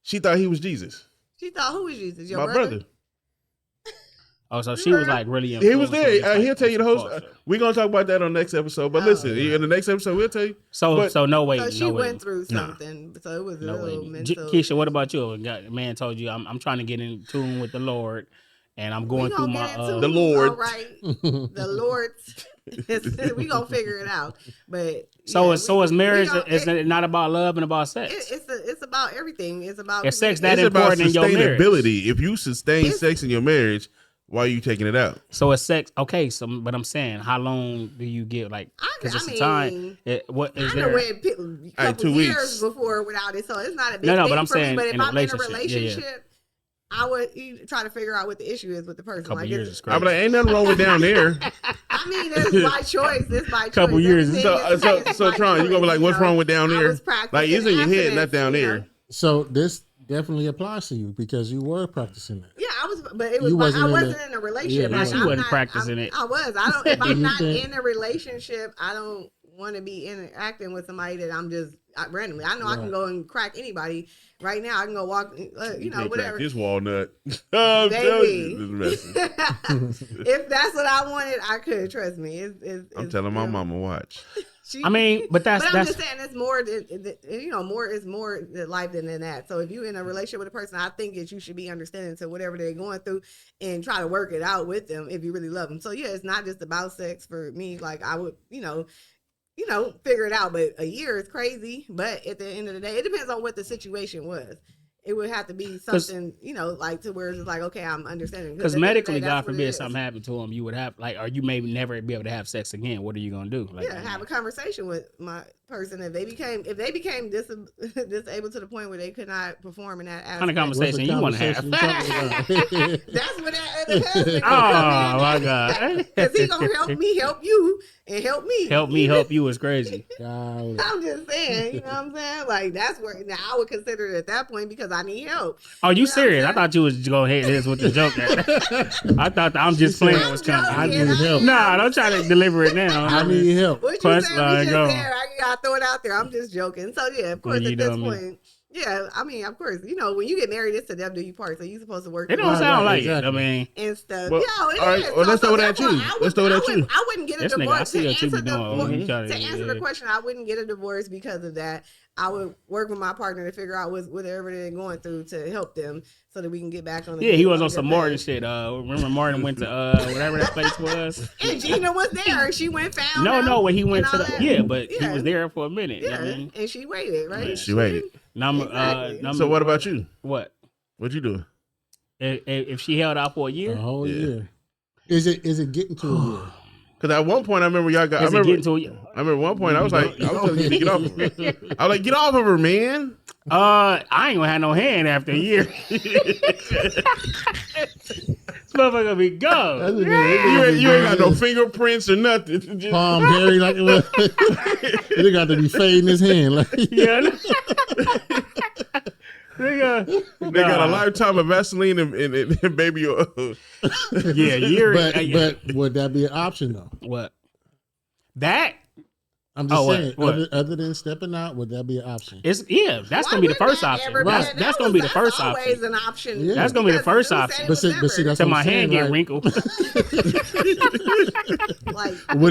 she thought he was Jesus. She thought who was Jesus? My brother. Oh, so she was like really. He was there. He'll tell you the whole. We're gonna talk about that on the next episode. But listen, in the next episode, we'll tell you. So no way. So she went through something. So it was a little mental. Keysha, what about you? Man told you I'm trying to get in tune with the Lord, and I'm going through my the Lord. All right, the Lord's. We gonna figure it out. But is marriage? Is it not about love and about sex? It's about everything. It's about sex that important in your marriage. Sustainability. If you sustain sex in your marriage, why are you taking it out? So it's sex. Okay, but I'm saying, how long do you get? Like, because it's a time. What is there? I went 2 years before without it, so it's not a big thing but I'm for saying me. But if I'm in a relationship. relationship, I would try to figure out what the issue is with the person. Couple like, years is I'm crazy. like, ain't nothing wrong with down there. I mean, it's by choice. It's by choice. Couple years. So Tron, you gonna be like, what's wrong with down there? Like, it's in your head, not down there. So this definitely applies to you because you were practicing it. Yeah, I was, but it was. I wasn't in a relationship. Yeah, like, she wasn't practicing it. I was. I don't. If I'm not in a relationship, I don't want to be interacting with somebody that I'm just randomly. I know I can go and crack anybody right now. I can go walk, whatever. This Walnut. Baby. If that's what I wanted, I could. Trust me. I'm telling my mama, watch. I mean, but I'm just saying it's more. More is more to life than that. So if you're in a relationship with a person, I think that you should be understanding to whatever they're going through and try to work it out with them if you really love them. So yeah, it's not just about sex for me. Like I would, figure it out. But a year is crazy. But at the end of the day, it depends on what the situation was. It would have to be something, like to where it's like, okay, I'm understanding. Because medically, God forbid, something happened to him, you would have, or you may never be able to have sex again. What are you gonna do? Like, have a conversation with my person. If they became disabled to the point where they could not perform in that aspect. What kind of conversation you want to have? That's what that other husband. Oh my God! Because he gonna help me, help you, and help me. Help me, help you is crazy. God. I'm just saying, you know what I'm saying? Like that's where now I would consider it at that point because I need help. Are you serious? I thought you was going ahead this with the joke. I thought I'm just playing was coming. I need help. Nah, don't try to deliver it now. I need help. What you saying? I gotta throw it out there. I'm just joking. So yeah, of course at this point. Yeah, I mean, of course, when you get married, it's to them do you part. So you supposed to work. It don't sound like exactly. It. I mean, and stuff. Well, it all right, is. well, let's throw it at you. Let's throw it at you. I wouldn't get a divorce. To answer the question, I wouldn't get a divorce because of that. I would work with my partner to figure out whatever they're going through to help them so that we can get back on the he was on some Martin shit. Remember Martin went to whatever that place was? And Gina was there. She went found No, when he went to he was there for a minute. Yeah, and she waited, right? Yeah, she waited. So what about you? What you doing? If she held out for a year? A whole year. Is it getting to a year? Because at one point I remember y'all got. I remember one point I was like, I was telling you to get off of her. I was like, get off of her, man. I ain't gonna have no hand after a year. This motherfucker gonna be gone. You ain't got no fingerprints or nothing. Just palm hairy like they got to be fading his hand. Like they got a lifetime of Vaseline and baby oil. But would that be an option though? What? That? I'm just saying. Other than stepping out, would that be an option? That's gonna be the first option. Right. That's gonna be the first option. Always an option. Yeah. That's gonna be the first option. But see, that's till my hand get wrinkled. Would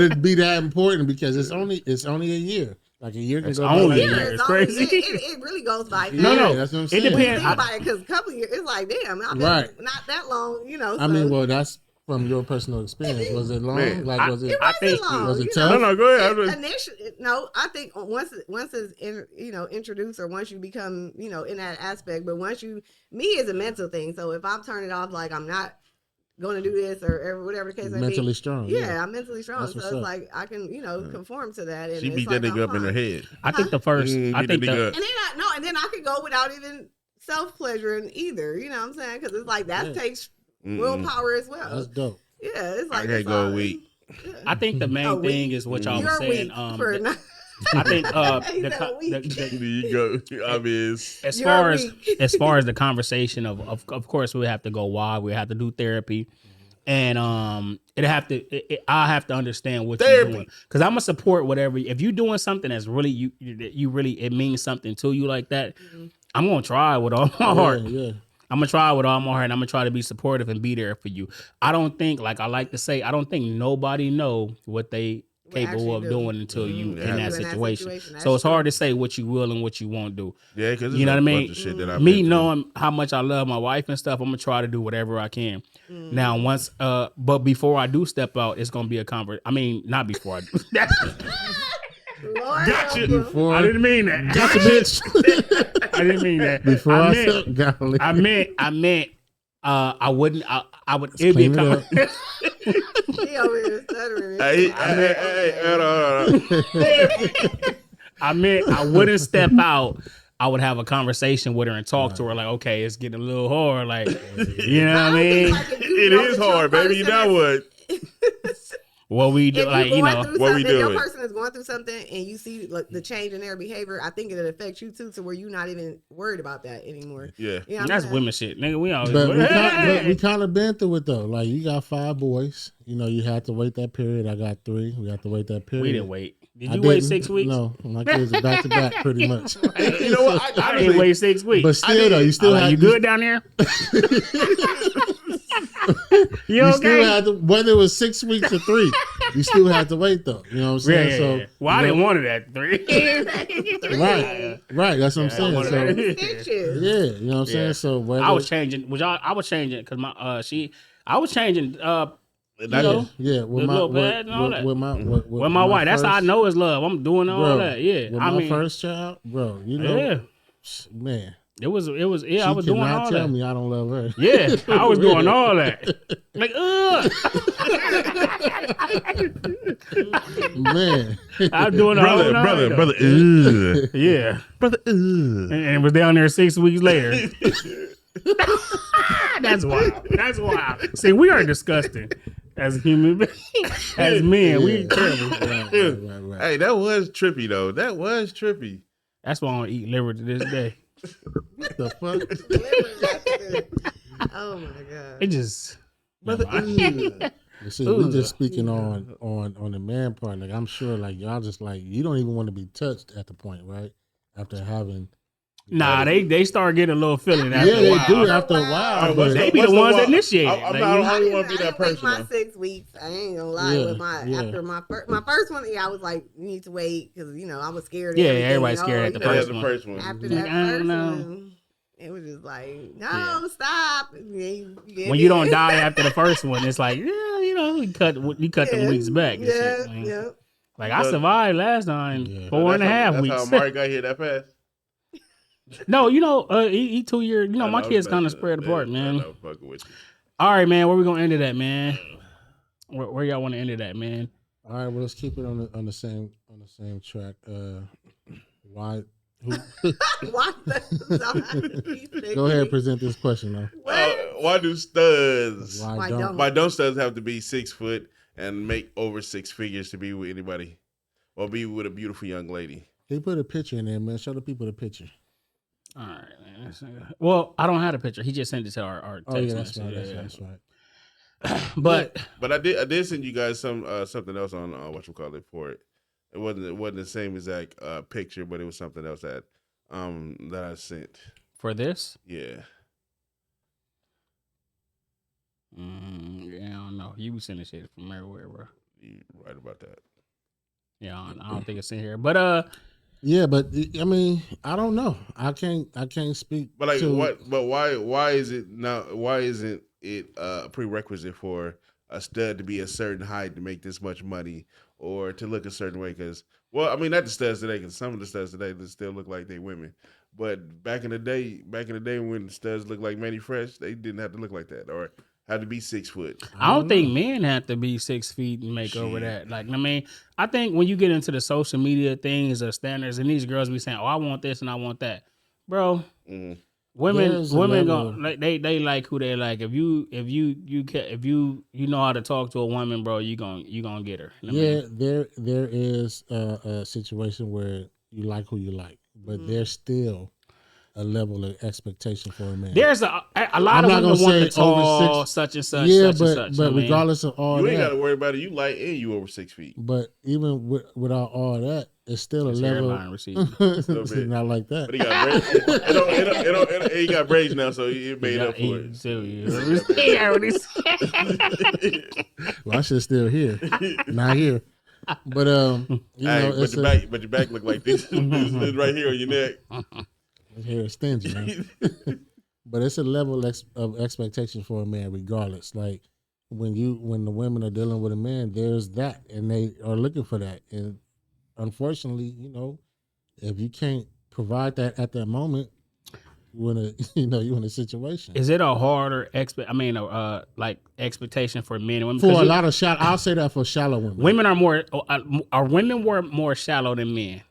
it be that important? Because it's only a year. Like a year can go by. It's crazy. It really goes by. No, that's what I'm saying. It depends. Think about it because a couple of years, it's like damn, not that long. I mean, well, that's from your personal experience. Was it long? Man, was it? Long. Was it tough? No, go ahead. Initially, no, I think once it's introduced or once you become in that aspect, but once me is a mental thing. So if I'm turning off like I'm not going to do this or whatever the case may be. Mentally strong. Yeah, I'm mentally strong. That's so it's like I can, conform to that. And she beat that nigga up in her head. I think the first. And then I could go without even self-pleasuring either. You know what I'm saying? Because it's like that takes willpower as well. That's dope. Yeah, it's like I can't go a week. Yeah. I think the main thing is what y'all were saying. I think as far as the conversation of course we have to go wild, we have to do therapy, and I have to understand what you're doing, because I'm gonna support whatever. If you're doing something that's really you really it means something to you like that, I'm gonna try with all my heart. Yeah. I'm gonna try with all my heart, and I'm gonna try to be supportive and be there for you. I don't think, like I like to say, I don't think nobody know what they capable of doing until you in that situation. So it's hard to say what you will and what you won't do. Yeah, because you know what I mean. Shit that Me knowing how much I love my wife and stuff, I'm gonna try to do whatever I can. Now, once, but before I do step out, it's gonna be a convert. I mean, not before I do. Gotcha. I didn't mean that. Gotcha, bitch. I didn't mean that. Before I meant. I wouldn't. I would. It'd be a conversation. He over here stuttering. I meant I wouldn't step out. I would have a conversation with her and talk to her like, okay, it's getting a little hard. Like, you know what I mean? Like, It is hard, baby. You know what? What we do, like, you know, what we doing? Your person is going through something and you see like the change in their behavior. I think it affects you too, to where you're not even worried about that anymore. Yeah, you know that's women shit, nigga. We always, but we kind of been through it though. Like you got 5 boys, you know, you had to wait that period. I got 3. We had to wait that period. We didn't wait. Did you wait 6 weeks? No, my kids are back to back pretty much. You know what? I didn't wait 6 weeks. But still, though, you still had you good down there? You okay? Still had to, whether it was 6 weeks or 3, you still had to wait though. You know what I'm saying? Yeah. So, well, I didn't want it at 3. right. That's what I'm saying. So, yeah, you know what I'm saying. So I was changing, I was changing because my I was changing. You know, with my wife. That's how I know it's love. I'm doing all that. Yeah, with my first child, bro. You know, man. It was. Yeah, I was doing all that. Tell me I don't love her. Yeah, I was doing all that. Like, man, I was doing all that. Brother. Yeah, Brother. And it was down there 6 weeks later. That's wild. That's wild. See, we are disgusting as human beings. As men, we terrible. Right. Hey, that was trippy though. That was trippy. That's why I don't eat liver to this day. What the fuck? Oh my god! It just. See, we just speaking on the man part. Like I'm sure, like y'all just like you don't even want to be touched at the point, right? After having. Nah, they start getting a little feeling after a while. They do after a while. But they be the ones that initiate. I'm not the only one to be that person. My 6 weeks, I ain't gonna lie. With after my first one, I was like, you need to wait because I was scared. Yeah, everybody's scared at the first one. After that first one, it was just like, no, stop. When you don't die after the first one, it's like, you cut the weeks back. Yeah. Like I survived last time, 4.5 weeks. That's how Mark got here that fast. No, he 2 years. My kids kind of spread apart, man. All right, man. Where we gonna end it at, man? Where y'all want to end it at, man? All right, well, let's keep it on the same track. Why? Why? Go ahead, and present this question though. Why do studs? Why don't studs have to be 6 foot and make over 6 figures to be with anybody, or be with a beautiful young lady? He put a picture in there, man. Show the people the picture. All right, man. Well, I don't have a picture. He just sent it to our text message. That's right. But I did send you guys something else on whatchamacallit for it. It wasn't the same exact picture, but it was something else that I sent for this. Yeah. Yeah, I don't know. You sending shit from everywhere, bro. You right about that. Yeah, I don't think it's in here, but yeah, but I mean, I don't know. I can't speak. But like, what? But why is it now? Why isn't it a prerequisite for a stud to be a certain height to make this much money or to look a certain way? Because, well, I mean, not the studs today, because some of the studs today still look like they women. But back in the day when the studs looked like Manny Fresh, they didn't have to look like that or had to be 6 foot. I don't think men have to be 6 feet and make over that. Like, I mean, I think when you get into the social media things or standards, and these girls be saying, "Oh, I want this and I want that," bro. Mm-hmm. Women go like they like who they like. If you know how to talk to a woman, bro, you gonna get her. There is a situation where you like who you like, but there's still a level of expectation for a man. There's a lot of women want the tall, such and such. Yeah, such and such, but regardless of all that, you ain't got to worry about it. You light and you over 6 feet. But even without all that, it's still a level. It's not like that. But he got braids. He got braids now, so it made up for it. Well, I should still here, not here. But but your back look like this. This right here on your neck. Hair stingy, man. But it's a level of expectation for a man, regardless. Like when the women are dealing with a man, there's that, and they are looking for that. And unfortunately, if you can't provide that at that moment, you in a situation. Is it a harder expectation for men and women? For a lot of I'll say that for shallow women. Women are more shallow than men.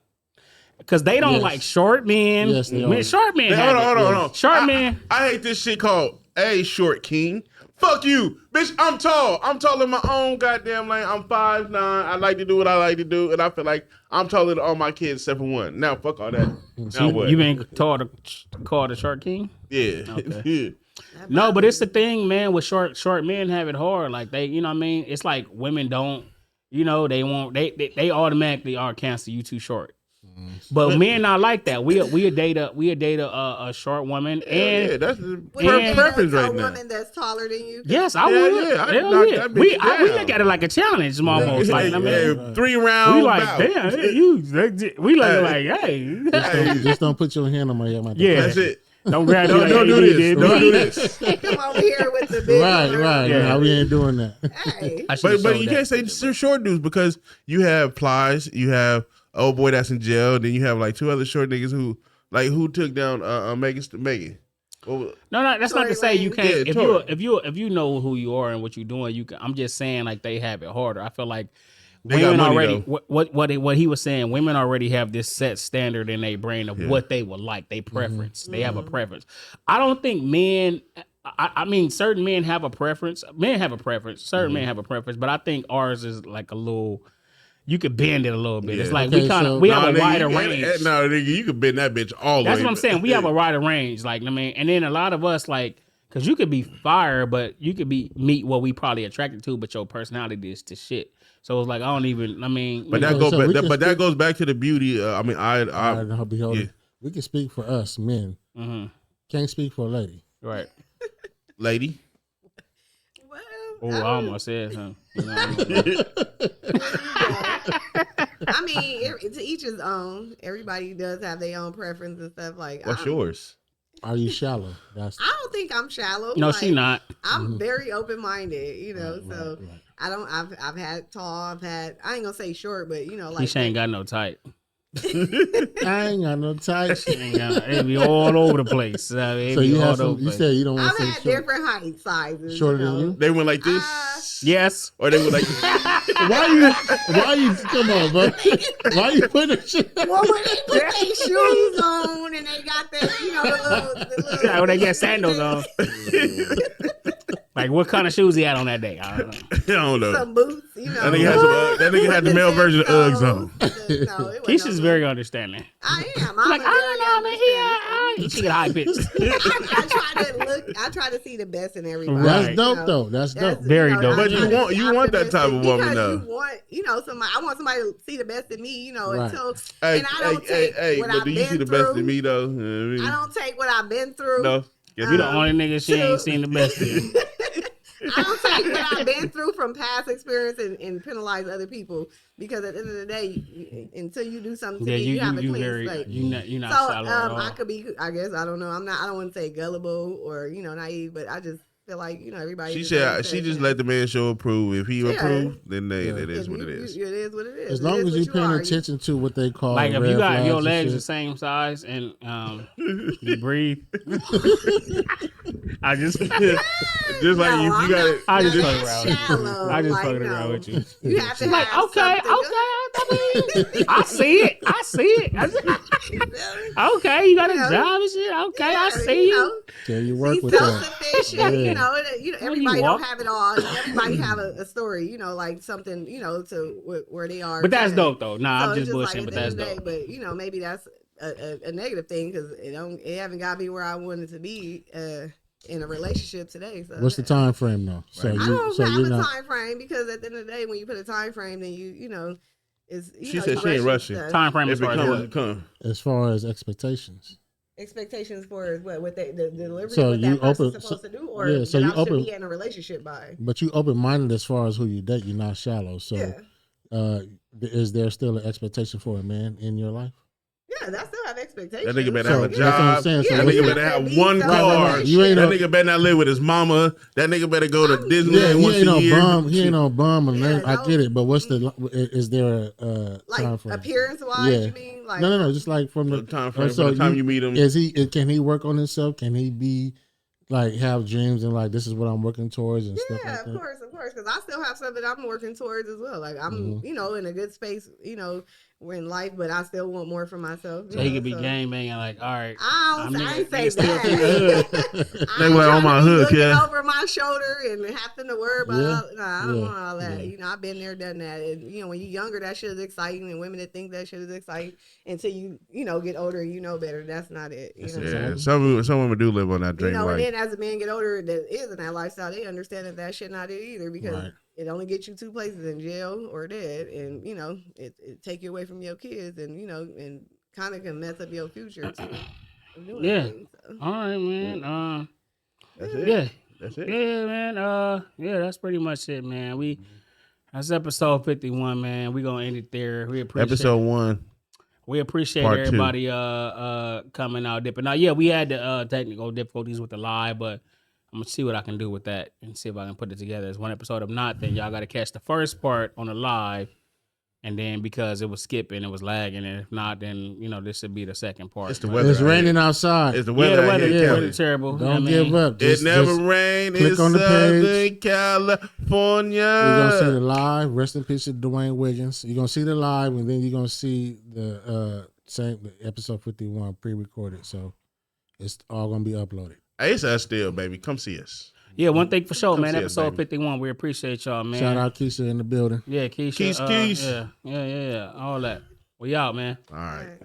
Because they don't like short men. Yes, they are. Short men. Hold on. Short men. I hate this shit called short king. Fuck you, bitch. I'm tall. I'm tall in my own goddamn lane. I'm 5'9". I like to do what I like to do, and I feel like I'm taller than all my kids except for one. Now, fuck all that. Now what? You been called a short king? Yeah. Okay. Yeah. No, but it's the thing, man. With short men have it hard. Like they, you know what I mean? It's like women don't, you know, they automatically are cancel you too short. But men not like that. We date a short woman, and yeah, that's the Would preference right a now. woman that's taller than you? yes, I would. Yeah, I'd Hell knock yeah. that bitch We down. look at it like a challenge, almost. Like I mean, 3 rounds. we like damn. We look like hey. Just don't put your hand on my head. Yeah. That's it. Don't grab Don't do this. Don't do this. Come over here with the big Right. Yeah. No, we ain't doing that. Hey. But you can't say short dudes because you have Plies, you have old boy that's in jail, then you have like 2 other short niggas who took down Megan. Well, No, that's not to say you can't. Yeah, if you know who you are and what you're doing, you can. I'm just saying like they have it harder. I feel like They got women money, already. though. What he was saying, women already have this set standard in their brain of what they would like, they preference. They have a preference. I don't think men. I mean, certain men have a preference. Men have a preference. Certain men have a preference, but I think ours is like a little. You could bend it a little bit. Yeah. It's like Okay, we so- have a wider nigga, range. No, nigga, you can bend that bitch all the way. That's what I'm saying. We have a wider range, like I mean, and then a lot of us like, cause you could be fire, but you could meet what we probably attracted to, but your personality is to shit. So it's like I don't even. I mean, But you know, that goes back to the beauty. Yeah. We can speak for us men. Can't speak for a lady. right. Lady. Well, Oh, I almost said something. You know, I mean, to each his own. Everybody does have their own preference and stuff. Like, What's yours? Are you shallow? I don't think I'm shallow. no, like, she not. I'm very open minded, you know. Right, so right. I don't. I've had tall. I ain't gonna say short, but you know, like Keysha ain't got no type. I ain't got no type. It be all over the place. I mean, So you have all some. over the You place. said you don't want I've to say had short. different height sizes. Shorter you know. than you? They went like this. Yes. Or they went like Why you? Come on, bro. Why you putting shit? Well, when they put their shoes on and they got that, you know, the little Yeah, when they get sandals on. Like what kind of shoes he had on that day? I don't know. I don't know. some boots, you know. That nigga had the male version of Uggs on. No, it wasn't Keisha's no- very understanding. I am. I'm Like a I very don't know, man. She get high pitched. I try to see the best in everybody. Right. That's dope, though. That's dope. Very dope. But you want that type of woman, though. You want, somebody. I want somebody to see the best in me, Right. until. Hey, and I don't take what but I've do you been see the through. best in me though? You know what I mean? I don't take what I've been through. No. Guess You the not. only nigga she ain't seen the best in. I don't take what I've been through from past experience and penalize other people, because at the end of the day, until you do something to me, you have a clean slate. You're not So shallow at all. I could be, I guess, I don't know. I don't want to say gullible or naive, but I just feel like everybody. She said she just let the man show approve. If he approve, then it is If what you- it is. It is what it is. As It long is as what you're paying are. attention to what they call Like if red you got flags your and legs shit. the same size and you breathe. I just Just like if you got it. I just Not fucking around with you. shallow, I just like, fucking no. around with you. You have to Like have okay, something. I see it. Okay, you got a job and shit. Okay, I see you. Yeah, you work Be with that. self-sufficient, Yeah. everybody walk. don't have it all. Everybody have a story, like something, to where they are. But that's today. dope though. Nah, So I'm it's just like bullshitting, at but the that's end of the dope. day, But maybe that's a negative thing, because it haven't got me where I wanted to be in a relationship today. So What's the time frame though? So I don't so have you're a not. time frame, because at the end of the day, when you put a time frame, then She said she ain't rushing. Time frame as If it far as comes, what? it comes. As far as expectations. Expectations for what the delivery, So what you that person's open- supposed so- to do, or yeah, so that you I should open- be in a relationship by. But you open minded as far as who you date. You're not shallow. So Yeah. is there still an expectation for a man in your life? Yeah, that still have expectations. That nigga better So have a that's what I'm job. saying. So That what's nigga the- better have Right, one right, car. right. You ain't That no- nigga better not live with his mama. That nigga better go to Yeah, Disneyland he once ain't a no year. bum. He ain't no bum. And Yeah, I no. get it, but what's is there a time Like frame? appearance wise, Yeah. you mean? Like No, just like from The the time frame so from the time you meet him. Can he work on himself? Can he be like have dreams and like this is what I'm working towards and stuff Yeah, like of that? course, because I still have stuff that I'm working towards as well. Like I'm, Mm-hmm. in a good space, in life, but I still want more for myself. So he could be gangbanging like, all right. I ain't say that. They were on my hook, looking over my shoulder and having to worry about. I don't want all that. You know, I've been there, done that. And you know, when you're younger, that shit is exciting, and women that think that shit is exciting until you get older and you know better. That's not it. You know? Some women do live on that dream. You know, life. and then as a man get older that is in that lifestyle, they understand that shit not it either because it only gets you two places, in jail or dead, and you know it take you away from your kids, and you know, and kind of can mess up your future too. Yeah. All right, man. That's it. Yeah. That's it. Yeah, man. Yeah, that's pretty much it, man. That's episode 51, man. We gonna end it there. We appreciate episode 1. We appreciate Part everybody coming out dipping. Now, yeah, we had the technical difficulties with the live, but I'm gonna see what I can do with that and see if I can put it together as one episode. If not, then y'all gotta catch the first part on the live, and then because it was skipping, it was lagging, and if not, then you know this should be the second part. It's the weather. It's raining outside. It's the weather. Yeah, the weather is terrible. Don't give up. It never rained in Southern California. You're gonna see the live. Rest in peace to Dwayne Wiggins. You're gonna see the live, and then you're gonna see the episode 51 pre-recorded. So it's all gonna be uploaded. Hey, it's us still, baby. Come see us. Yeah, one thing for sure, Come man. see us, Episode baby. 51. We appreciate y'all, man. Shout out Keysha in the building. Yeah, Keysha. Keys. Yeah. All that. We out, man. All right.